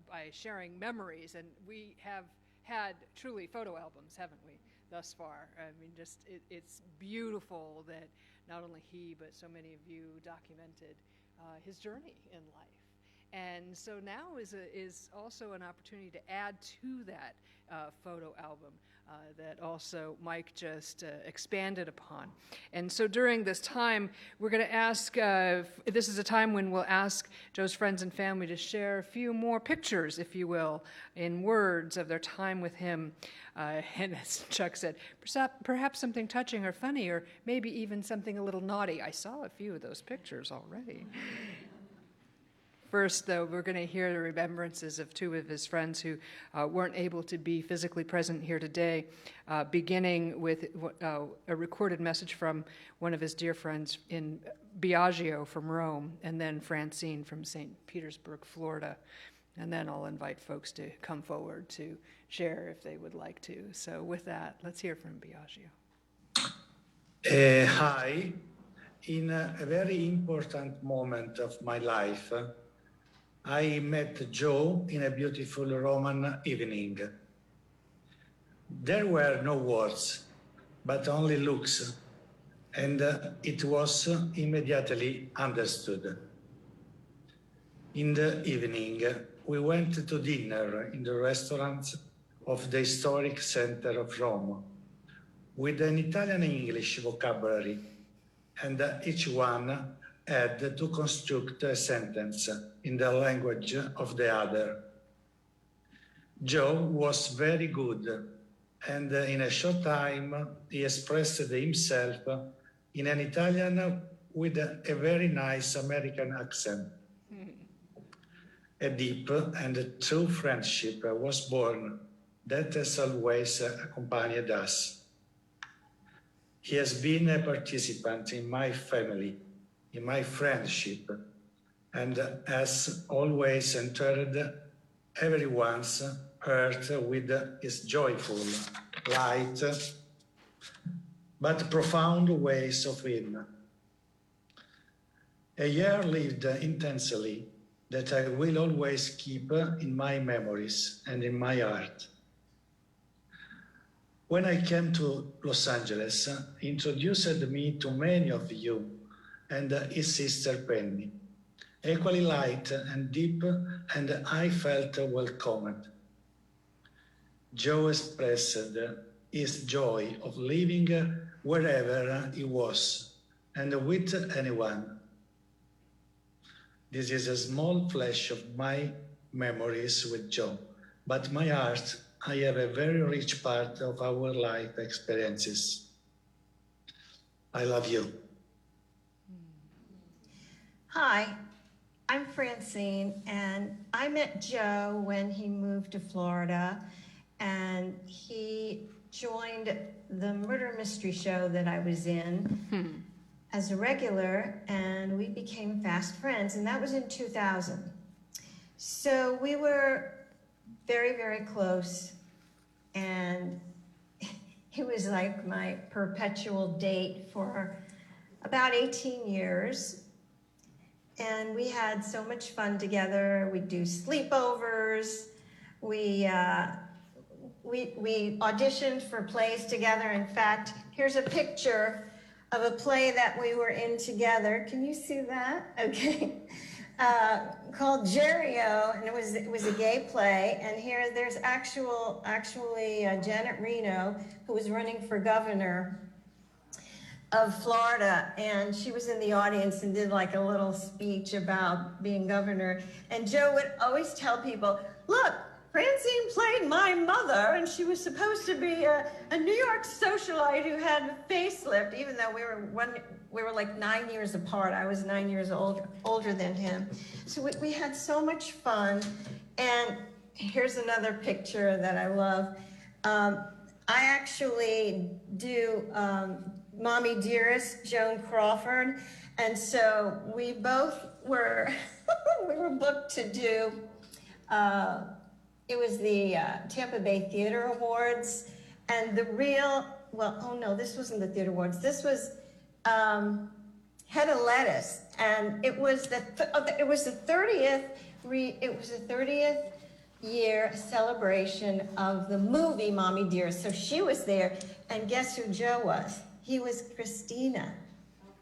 by sharing memories, and we have had truly photo albums, haven't we, thus far? I mean, just it's beautiful that not only he but so many of you documented his journey in life. And so now is also an opportunity to add to that photo album that also Mike just expanded upon. And so during this time, we're going to ask, this is a time when we'll ask Joe's friends and family to share a few more pictures, if you will, in words of their time with him. And as Chuck said, perhaps something touching or funny, or maybe even something a little naughty. I saw a few of those pictures already. First, though, we're going to hear the remembrances of two of his friends who weren't able to be physically present here today, beginning with a recorded message from one of his dear friends in Biagio from Rome, and then Francine from St. Petersburg, Florida. And then I'll invite folks to come forward to share if they would like to. So with that, let's hear from Biagio. Hi. In a very important moment of my life, I met Joe in a beautiful Roman evening. There were no words, but only looks, and it was immediately understood. In the evening, we went to dinner in the restaurant of the historic center of Rome, with an Italian-English vocabulary, and each one had to construct a sentence in the language of the other. Joe was very good, and in a short time he expressed himself in an Italian with a very nice American accent. A deep and true friendship was born that has always accompanied us. He has been a participant in my family, in my friendship, and has always entered everyone's heart with his joyful, light, but profound ways of him. A year lived intensely that I will always keep in my memories and in my heart. When I came to Los Angeles, he introduced me to many of you and his sister Penny, equally light and deep, and I felt welcomed. Joe expressed his joy of living wherever he was and with anyone. This is a small flash of my memories with Joe, but my heart, I have a very rich part of our life experiences. I love you. Hi, I'm Francine, and I met Joe when he moved to Florida, and he joined the murder mystery show that I was in as a regular, and we became fast friends, and that was in 2000. So we were very, very close, and he was like my perpetual date for about 18 years. And we had so much fun together. We'd do sleepovers. We auditioned for plays together. In fact, here's a picture of a play that we were in together. Can you see that? Okay. Called Jerry-O, and it was a gay play. And here there's actually Janet Reno, who was running for governor of Florida, and she was in the audience and did like a little speech about being governor. And Joe would always tell people, look, Francine played my mother, and she was supposed to be a New York socialite who had a facelift, even though we were like 9 years apart. I was 9 years older than him. So we had so much fun. And here's another picture that I love. I actually do Mommy Dearest, Joan Crawford, and so we both were, we were booked to do, it was the Tampa Bay Theater Awards, and the real, well, oh no, this wasn't the Theater Awards, this was Head of Lettuce, and it was the 30th year celebration of the movie Mommy Dearest. So she was there, and guess who Joe was? He was Christina,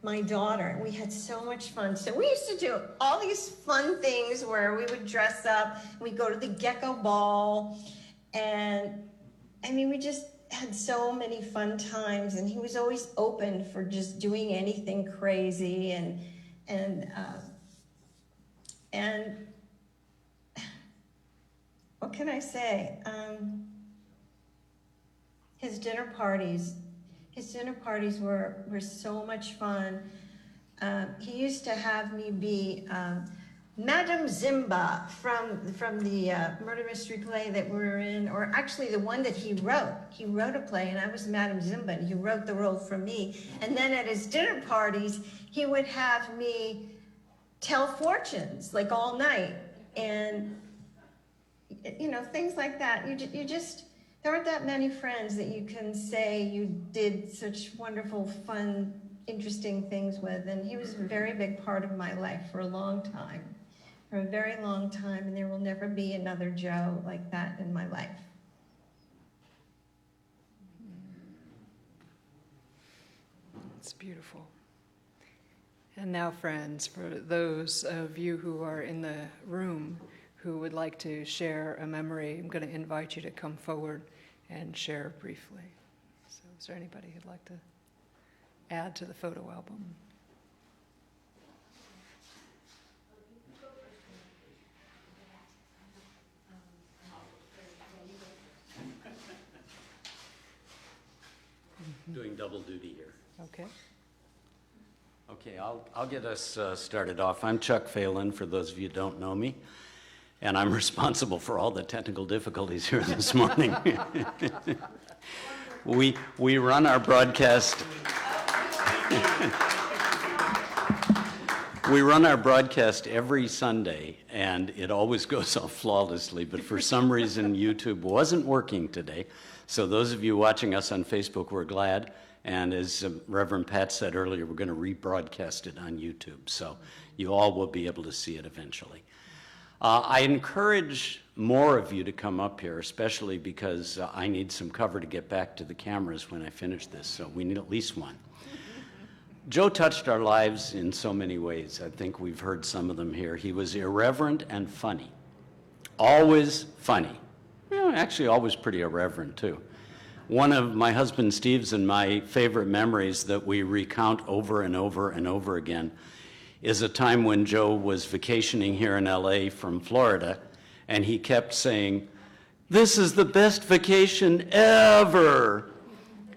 my daughter. We had so much fun. So we used to do all these fun things where we would dress up, we'd go to the Gecko Ball, and I mean, we just had so many fun times, and he was always open for just doing anything crazy, and what can I say? His dinner parties were so much fun. He used to have me be Madame Zimba from the murder mystery play that we were in, or actually the one that he wrote. He wrote a play, and I was Madame Zimba, and he wrote the role for me. And then at his dinner parties, he would have me tell fortunes, like all night, and you know, things like that. You just, there aren't that many friends that you can say you did such wonderful, fun, interesting things with, and he was a very big part of my life for a long time. For a very long time, and there will never be another Joe like that in my life. It's beautiful. And now, friends, for those of you who are in the room who would like to share a memory, I'm going to invite you to come forward and share briefly. So is there anybody who'd like to add to the photo album? Doing double duty here. Okay. Okay, I'll get us started off. I'm Chuck Phelan, for those of you who don't know me, and I'm responsible for all the technical difficulties here this morning. We run our broadcast. We run our broadcast every Sunday, and it always goes off flawlessly, but for some reason YouTube wasn't working today. So those of you watching us on Facebook, we're glad. And as Reverend Pat said earlier, we're going to rebroadcast it on YouTube. So you all will be able to see it eventually. I encourage more of you to come up here, especially because I need some cover to get back to the cameras when I finish this. So we need at least one. Joe touched our lives in so many ways. I think we've heard some of them here. He was irreverent and funny. Always funny. Well, actually, always pretty irreverent, too. One of my husband Steve's and my favorite memories that we recount over and over and over again is a time when Joe was vacationing here in LA from Florida, and he kept saying, "This is the best vacation ever."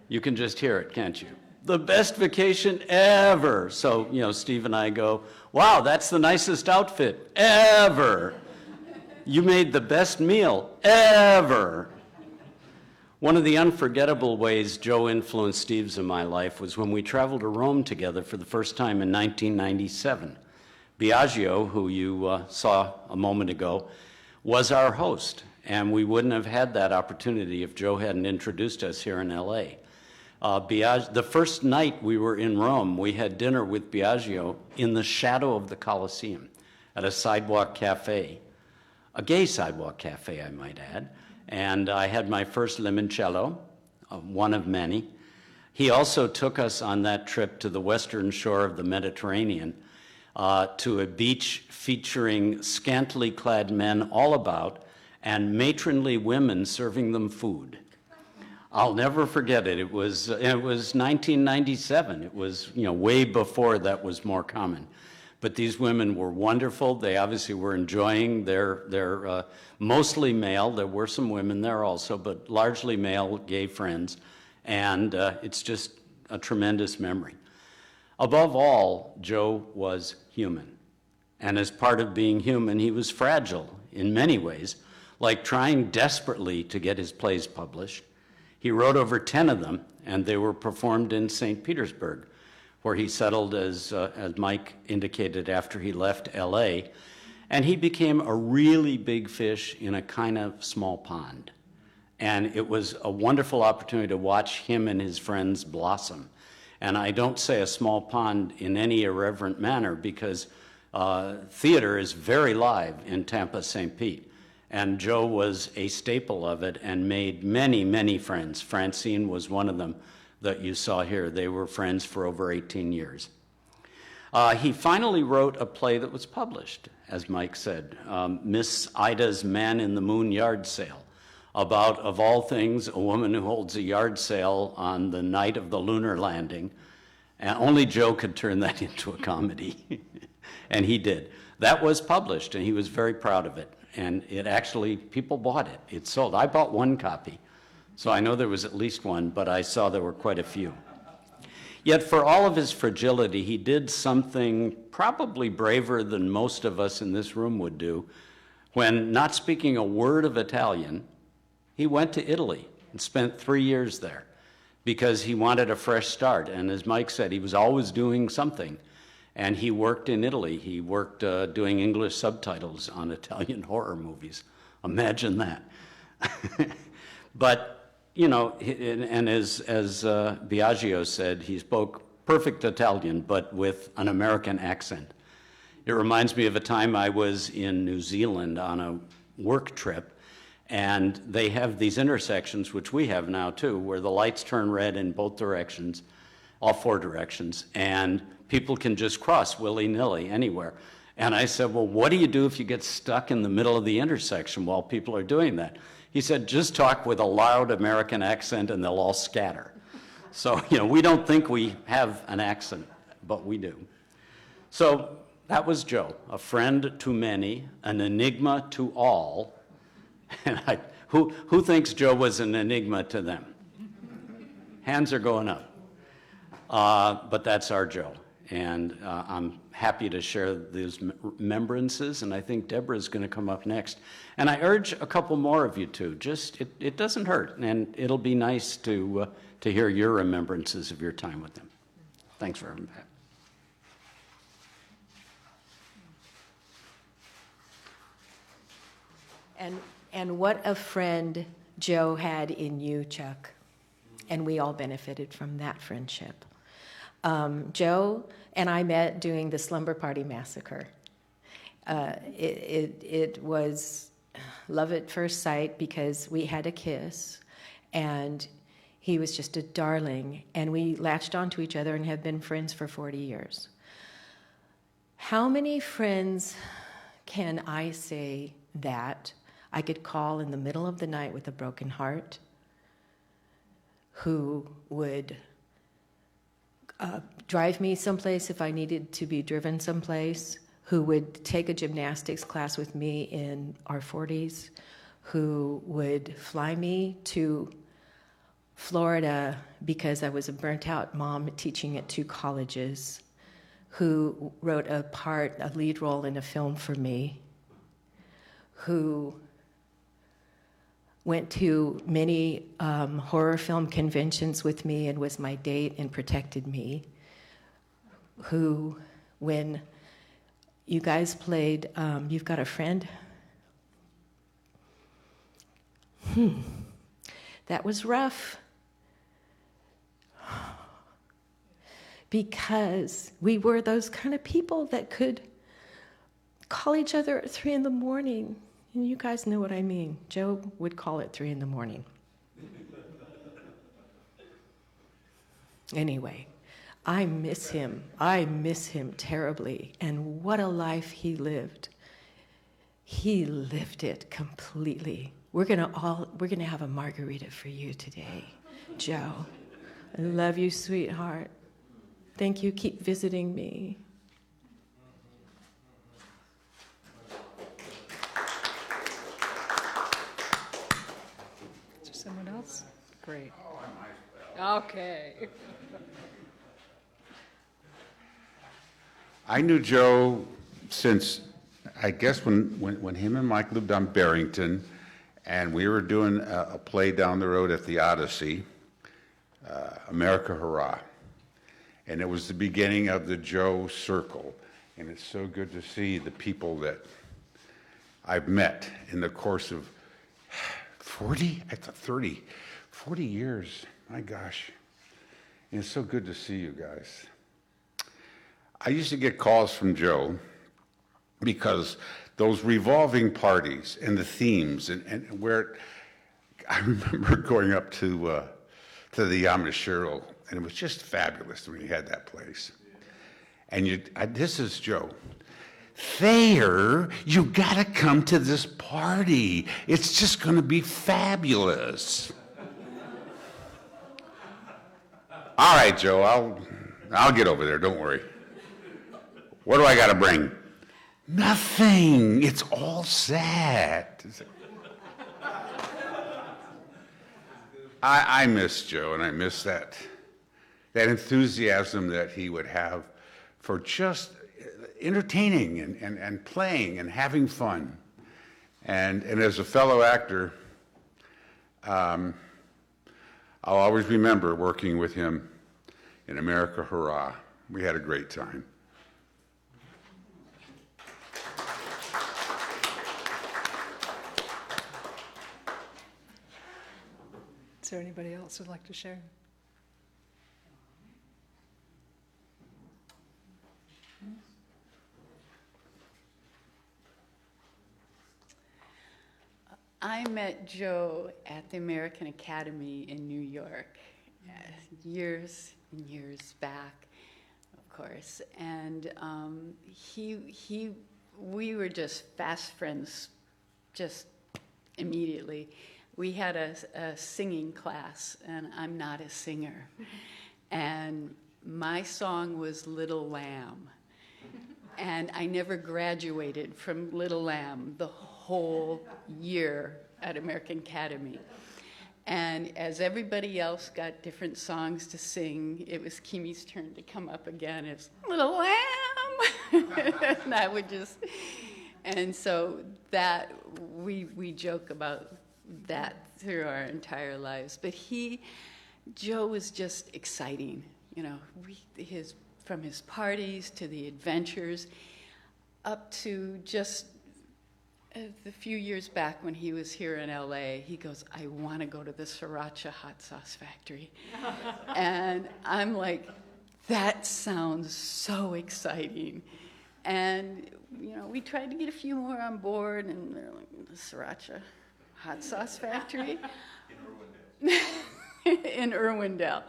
You can just hear it, can't you? The best vacation ever. So, you know, Steve and I go, "Wow, that's the nicest outfit ever. You made the best meal ever." One of the unforgettable ways Joe influenced Steve's in my life was when we traveled to Rome together for the first time in 1997. Biagio, who you saw a moment ago, was our host, and we wouldn't have had that opportunity if Joe hadn't introduced us here in LA. The first night we were in Rome, we had dinner with Biagio in the shadow of the Colosseum at a sidewalk cafe. A gay sidewalk cafe, I might add. And I had my first limoncello, one of many. He also took us on that trip to the western shore of the Mediterranean, to a beach featuring scantily clad men all about and matronly women serving them food. I'll never forget it. It was 1997. It was, you know, way before that was more common. But these women were wonderful. They obviously were enjoying their mostly male. There were some women there also, but largely male gay friends. And it's just a tremendous memory. Above all, Joe was human. And as part of being human, he was fragile in many ways, like trying desperately to get his plays published, He wrote over 10 of them, and they were performed in St. Petersburg, where he settled, as Mike indicated, after he left LA. And he became a really big fish in a kind of small pond. And it was a wonderful opportunity to watch him and his friends blossom. And I don't say a small pond in any irreverent manner, because theater is very live in Tampa, St. Pete. And Joe was a staple of it and made many, many friends. Francine was one of them that you saw here. They were friends for over 18 years. He finally wrote a play that was published, as Mike said, Miss Ida's Man in the Moon yard sale, about, of all things, a woman who holds a yard sale on the night of the lunar landing. And only Joe could turn that into a comedy. And he did. That was published, and he was very proud of it. And it actually, people bought it. It sold. I bought one copy. So I know there was at least one, but I saw there were quite a few. Yet for all of his fragility, he did something probably braver than most of us in this room would do. When, not speaking a word of Italian, he went to Italy and spent 3 years there because he wanted a fresh start. And as Mike said, he was always doing something. And he worked in Italy. He worked doing English subtitles on Italian horror movies. Imagine that. But, you know, and as Biagio said, he spoke perfect Italian, but with an American accent. It reminds me of a time I was in New Zealand on a work trip, and they have these intersections, which we have now too, where the lights turn red in both directions, all four directions, and people can just cross willy-nilly anywhere. And I said, well, what do you do if you get stuck in the middle of the intersection while people are doing that? He said, just talk with a loud American accent and they'll all scatter. So, you know, we don't think we have an accent, but we do. So that was Joe, a friend to many, an enigma to all. And who thinks Joe was an enigma to them? Hands are going up. But that's our Joe. And I'm happy to share these remembrances, and I think Deborah's going to come up next. And I urge a couple more of you to. Just, it doesn't hurt, and it'll be nice to hear your remembrances of your time with them. Thanks for having me. And what a friend Joe had in you, Chuck. And we all benefited from that friendship. Joe and I met doing the Slumber Party Massacre. It was love at first sight because we had a kiss, and he was just a darling, and we latched onto each other and have been friends for 40 years. How many friends can I say that I could call in the middle of the night with a broken heart, who would drive me someplace if I needed to be driven someplace, who would take a gymnastics class with me in our 40s, who would fly me to Florida because I was a burnt-out mom teaching at 2 colleges, who wrote a lead role in a film for me, who went to many horror film conventions with me and was my date and protected me, who, when you guys played You've Got a Friend, that was rough. Because we were those kind of people that could call each other at 3 in the morning. And you guys know what I mean. Joe would call at 3 in the morning. Anyway, I miss him. I miss him terribly. And what a life he lived. He lived it completely. We're gonna have a margarita for you today, Joe. I love you, sweetheart. Thank you. Keep visiting me. Someone else? Great. Okay. I knew Joe since, I guess, when him and Mike lived on Barrington, And we were doing a play down the road at the Odyssey, America Hurrah. And it was the beginning of the Joe Circle. And it's so good to see the people that I've met in the course of 40, I thought 30, 40 years. My gosh. And it's so good to see you guys. I used to get calls from Joe because those revolving parties and the themes and where I remember going up to the Yamashiro, and it was just fabulous when you had that place. And this is Joe. Thayer, you gotta come to this party. It's just gonna be fabulous. All right, Joe, I'll get over there, don't worry. What do I gotta bring? Nothing, it's all set. I miss Joe, and I miss that enthusiasm that he would have for just entertaining and playing and having fun. And as a fellow actor, I'll always remember working with him in America Hurrah. We had a great time. Is there anybody else who'd like to share? I met Joe at the American Academy in New York years and years back, of course, and we were just fast friends, just immediately. We had a singing class, and I'm not a singer, and my song was Little Lamb, and I never graduated from Little Lamb the whole year at American Academy. And as everybody else got different songs to sing, it was Kimi's turn to come up again. It's Little Lamb! And I would just, and so that, we joke about that through our entire lives. But Joe was just exciting, you know, from his parties to the adventures, up to just a few years back when he was here in LA, he goes, I want to go to the Sriracha hot sauce factory. And I'm like, that sounds so exciting. And, you know, we tried to get a few more on board, and they're like, the Sriracha hot sauce factory? In Irwindale.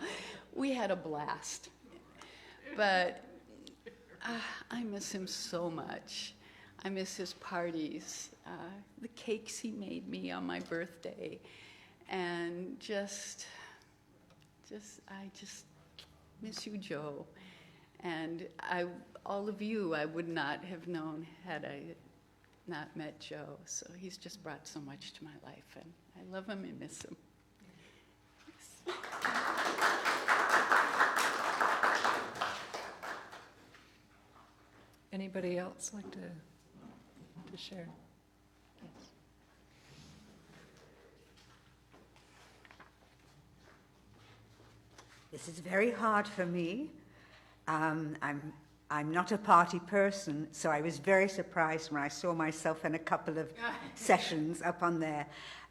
We had a blast. But I miss him so much. I miss his parties, the cakes he made me on my birthday, and I just miss you, Joe. And all of you, I would not have known had I not met Joe. So he's just brought so much to my life, and I love him and miss him. Yes. Anybody else like to share? Yes. This is very hard for me. I'm not a party person, so I was very surprised when I saw myself in a couple of sessions up on there.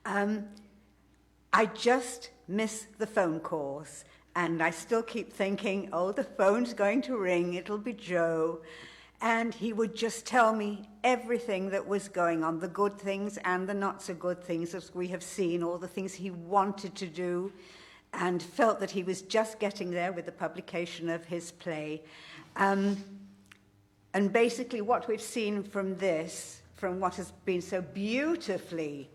I just miss the phone calls, and I still keep thinking, oh, the phone's going to ring, it'll be Joe. And he would just tell me everything that was going on, the good things and the not so good things, as we have seen, all the things he wanted to do, and felt that he was just getting there with the publication of his play. And basically what we've seen from this, from what has been so beautifully,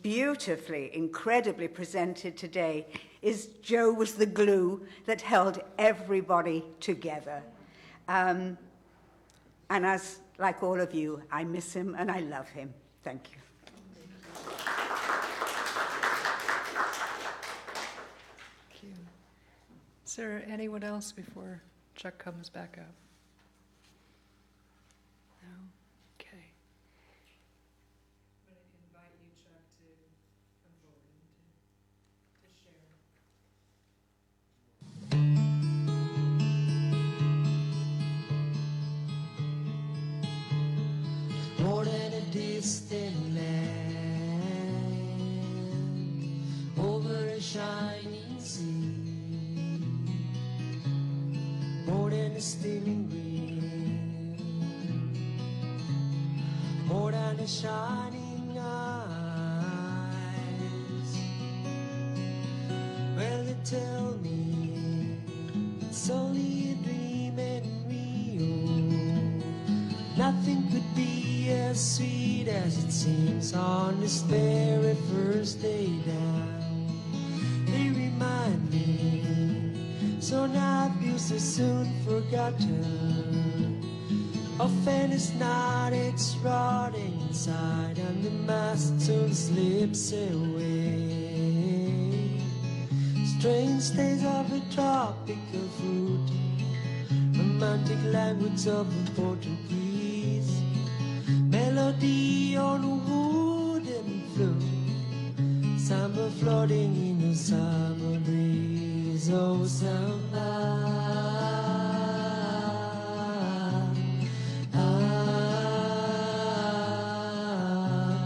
incredibly presented today, is Joe was the glue that held everybody together. And as, like all of you, I miss him and I love him. Thank you. Thank you. Is there anyone else before Chuck comes back up? No? Okay. I'm going to invite you, Chuck, to the steaming green, more than the shining eyes. Well, they tell me it's only a dream and real. Nothing could be as sweet as it seems on this very first day down. They remind me so not used to soon forgotten. Often it's not, it's rotting inside, and the mast soon slips away. Strange days of a tropical fruit, romantic language of the Portuguese, melody on a wooden flute, summer floating in the summer breeze. Oh, samba,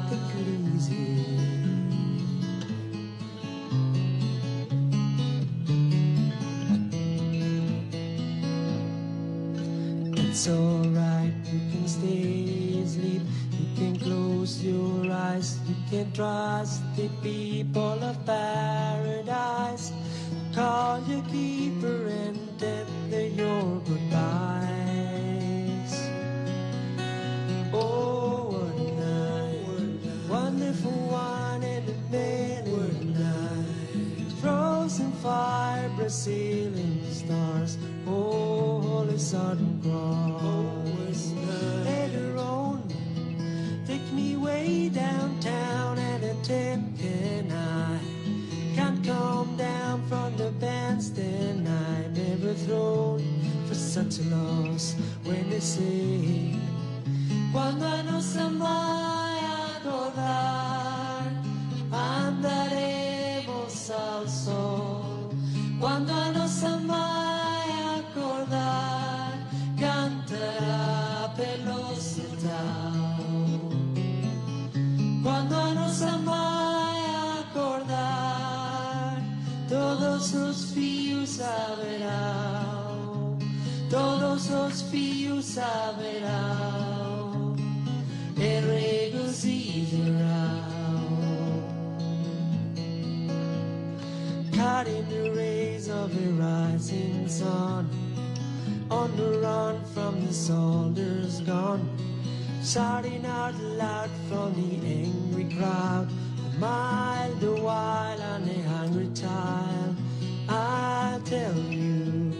take it easy. It's alright, you can stay asleep, you can close your eyes, you can trust the people of paradise. Call your keeper and tender your goodbyes. Oh, what a night, wonderful one and a million night. Frozen fire, Brazilian stars, oh, holy Southern Cross. Later on, take me way downtown and a 10 can I can't come down from the bandstand. I never thrown for such a loss when they say cuando nos amai acordar andaremos al sol. Cuando nos amai acordar cantará Pelocitao. Cuando nos amai acordar todos os fios haverão, todos os fios haverão, e regozijarão. Caught in the rays of a rising sun, on the run from the soldiers gone, shouting out loud from the angry crowd, a mile the while on a hungry child. I'll tell you,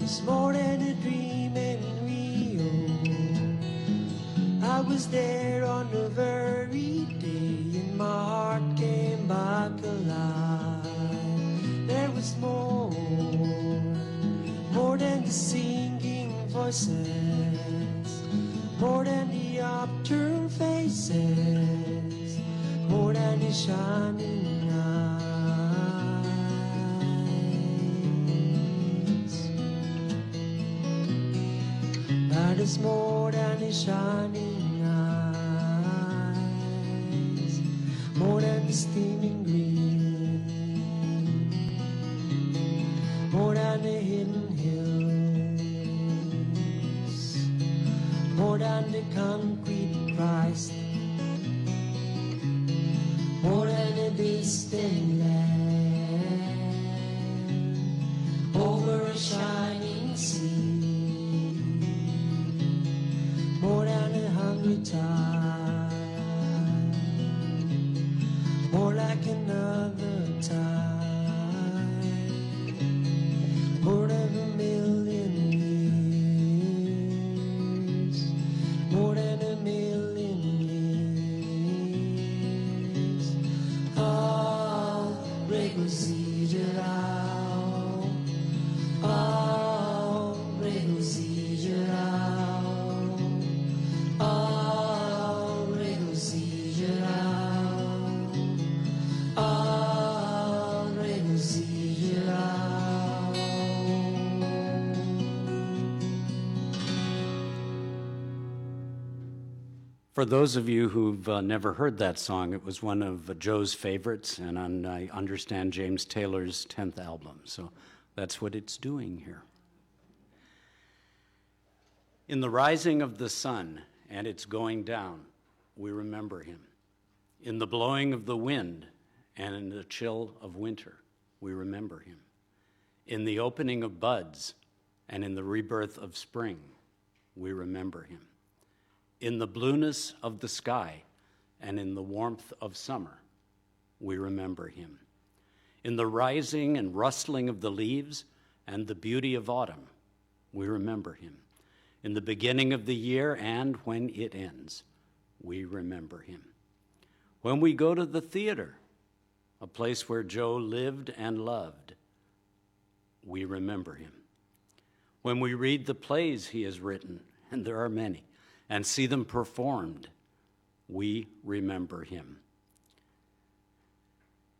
it's more than a dream and real. I was there on the very day, and my heart came back alive. There was more than the singing voices, more than the upturned faces, more than the shining eyes. That is more than the shining eyes, more than the steaming green, more than the hidden hills, more than the concrete Christ, more than a distant land, over a shining sea, more than a hungry tide, more like another tide, more than a million years, more than a million years. Oh, regozijarão, oh, regozijarão, oh, regozijarão, oh, regozijarão. For those of you who've never heard that song, it was one of Joe's favorites, and on, I understand, James Taylor's 10th album. So that's what it's doing here. In the rising of the sun and its going down, we remember him. In the blowing of the wind and in the chill of winter, we remember him. In the opening of buds and in the rebirth of spring, we remember him. In the blueness of the sky and in the warmth of summer, we remember him. In the rising and rustling of the leaves and the beauty of autumn, we remember him. In the beginning of the year and when it ends, we remember him. When we go to the theater, a place where Joe lived and loved, we remember him. When we read the plays he has written, and there are many, and see them performed, we remember him.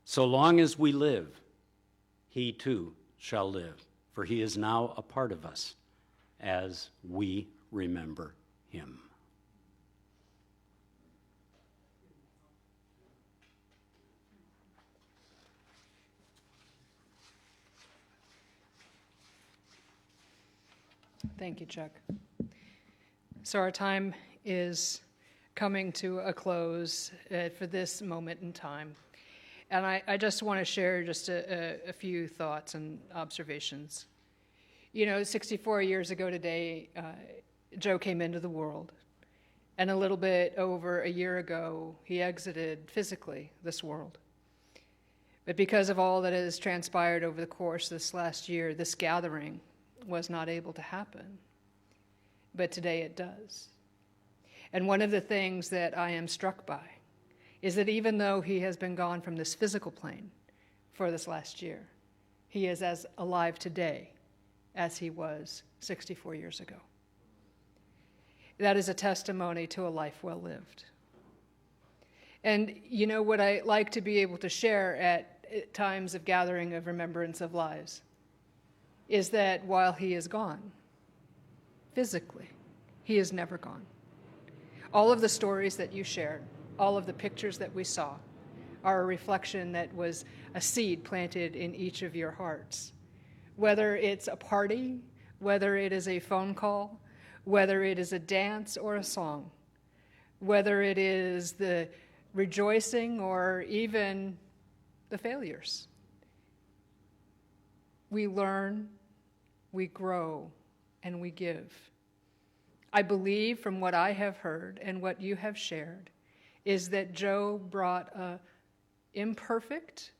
So long as we live, he too shall live, for he is now a part of us as we remember him. Thank you, Chuck. So our time is coming to a close for this moment in time. And I just want to share just a few thoughts and observations. 64 years ago today, Joe came into the world. And a little bit over a year ago, he exited physically this world. But because of all that has transpired over the course of this last year, this gathering was not able to happen. But today it does. And one of the things that I am struck by is that even though he has been gone from this physical plane for this last year, he is as alive today as he was 64 years ago. That is a testimony to a life well lived. And what I like to be able to share at times of gathering of remembrance of lives is that while he is gone, physically, he is never gone. All of the stories that you shared, all of the pictures that we saw, are a reflection that was a seed planted in each of your hearts. Whether it's a party, whether it is a phone call, whether it is a dance or a song, whether it is the rejoicing or even the failures. We learn, we grow, and we give. I believe from what I have heard and what you have shared is that Joe brought a imperfect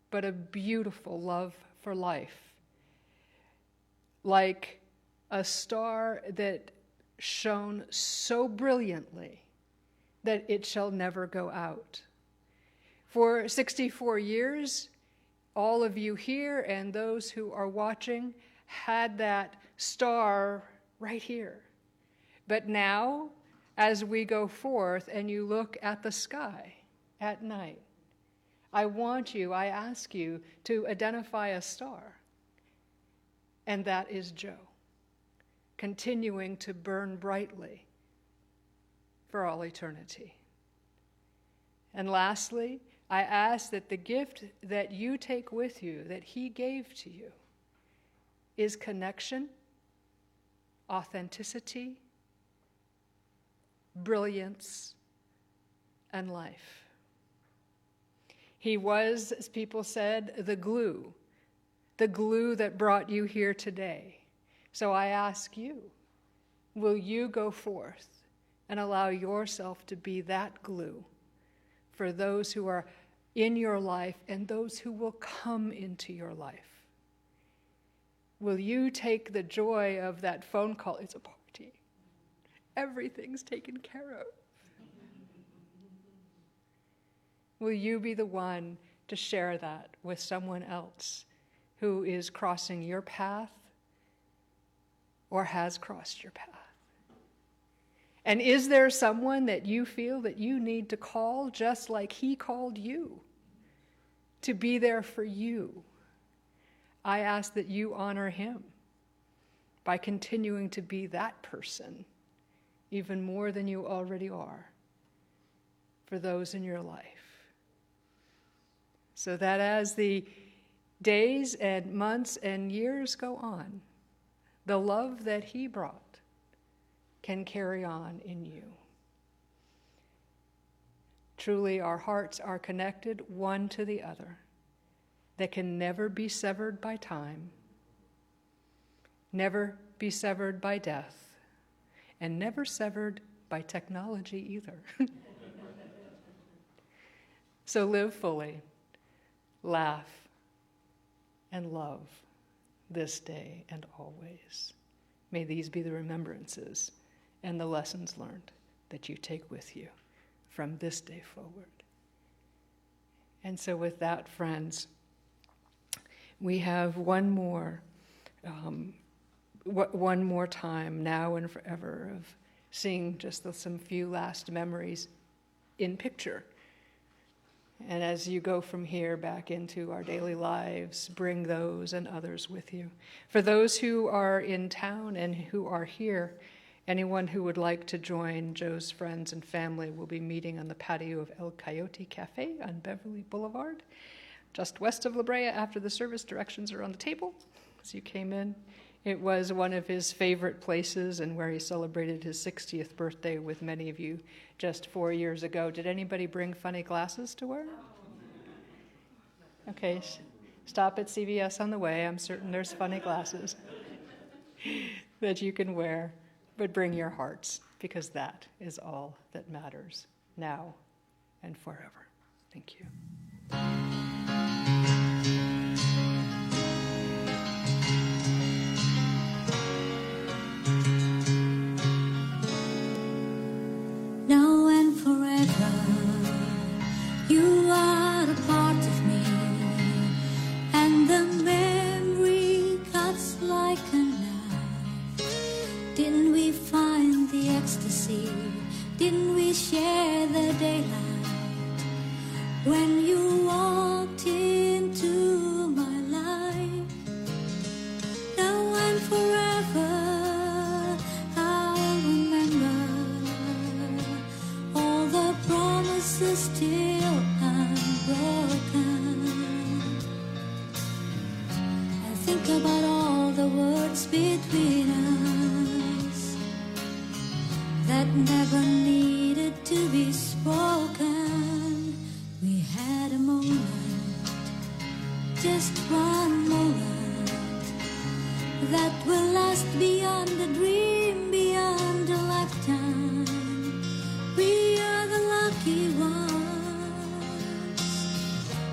but a beautiful love for life, like a star that shone so brilliantly that it shall never go out. For 64 years, all of you here and those who are watching had that star right here. But now, as we go forth and you look at the sky at night, I ask you to identify a star. And that is Joe, continuing to burn brightly for all eternity. And lastly, I ask that the gift that you take with you, that he gave to you, is connection, authenticity, brilliance, and life. He was, as people said, the glue that brought you here today. So I ask you, will you go forth and allow yourself to be that glue for those who are in your life and those who will come into your life? Will you take the joy of that phone call? It's a party. Everything's taken care of. Will you be the one to share that with someone else who is crossing your path or has crossed your path? And is there someone that you feel that you need to call just like he called you to be there for you? I ask that you honor him by continuing to be that person even more than you already are for those in your life. So that as the days and months and years go on, the love that he brought can carry on in you. Truly, our hearts are connected one to the other. They can never be severed by time, never be severed by death, and never severed by technology either. So live fully, laugh, and love this day and always. May these be the remembrances and the lessons learned that you take with you from this day forward. And so with that, friends, we have one more time now and forever of seeing just some few last memories in picture. And as you go from here back into our daily lives, bring those and others with you. For those who are in town and who are here, anyone who would like to join Joe's friends and family will be meeting on the patio of El Coyote Cafe on Beverly Boulevard, just west of La Brea. After the service, directions are on the table as you came in. It was one of his favorite places and where he celebrated his 60th birthday with many of you just 4 years ago. Did anybody bring funny glasses to wear? Okay, stop at CVS on the way. I'm certain there's funny glasses that you can wear, but bring your hearts, because that is all that matters now and forever. Thank you. Now and forever, you are a part of me, and the memory cuts like a knife. Didn't we find the ecstasy? Didn't we share the daylight when you walked into my life? Now and forever, I'll remember all the promises still unbroken. I think about all the words between us that never needed to be spoken. We had a moment, just one moment, that will last beyond a dream, beyond a lifetime. We are the lucky ones.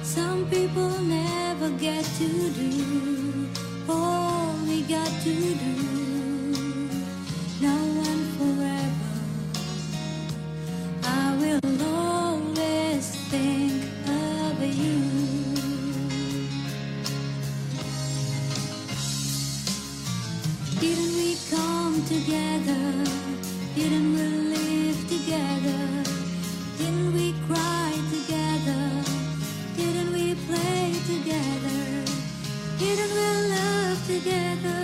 Some people never get to do all we got to do. Now and forever, I will always think of you. Didn't we come together? Didn't we live together? Didn't we cry together? Didn't we play together? Didn't we love together?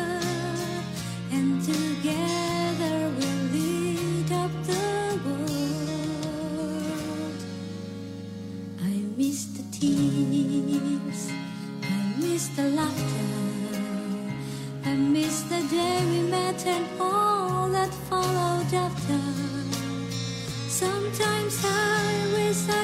And together we'll lead up the world. I miss the tears, I miss the laughter, I miss the day we met and all that followed after. Sometimes I wish I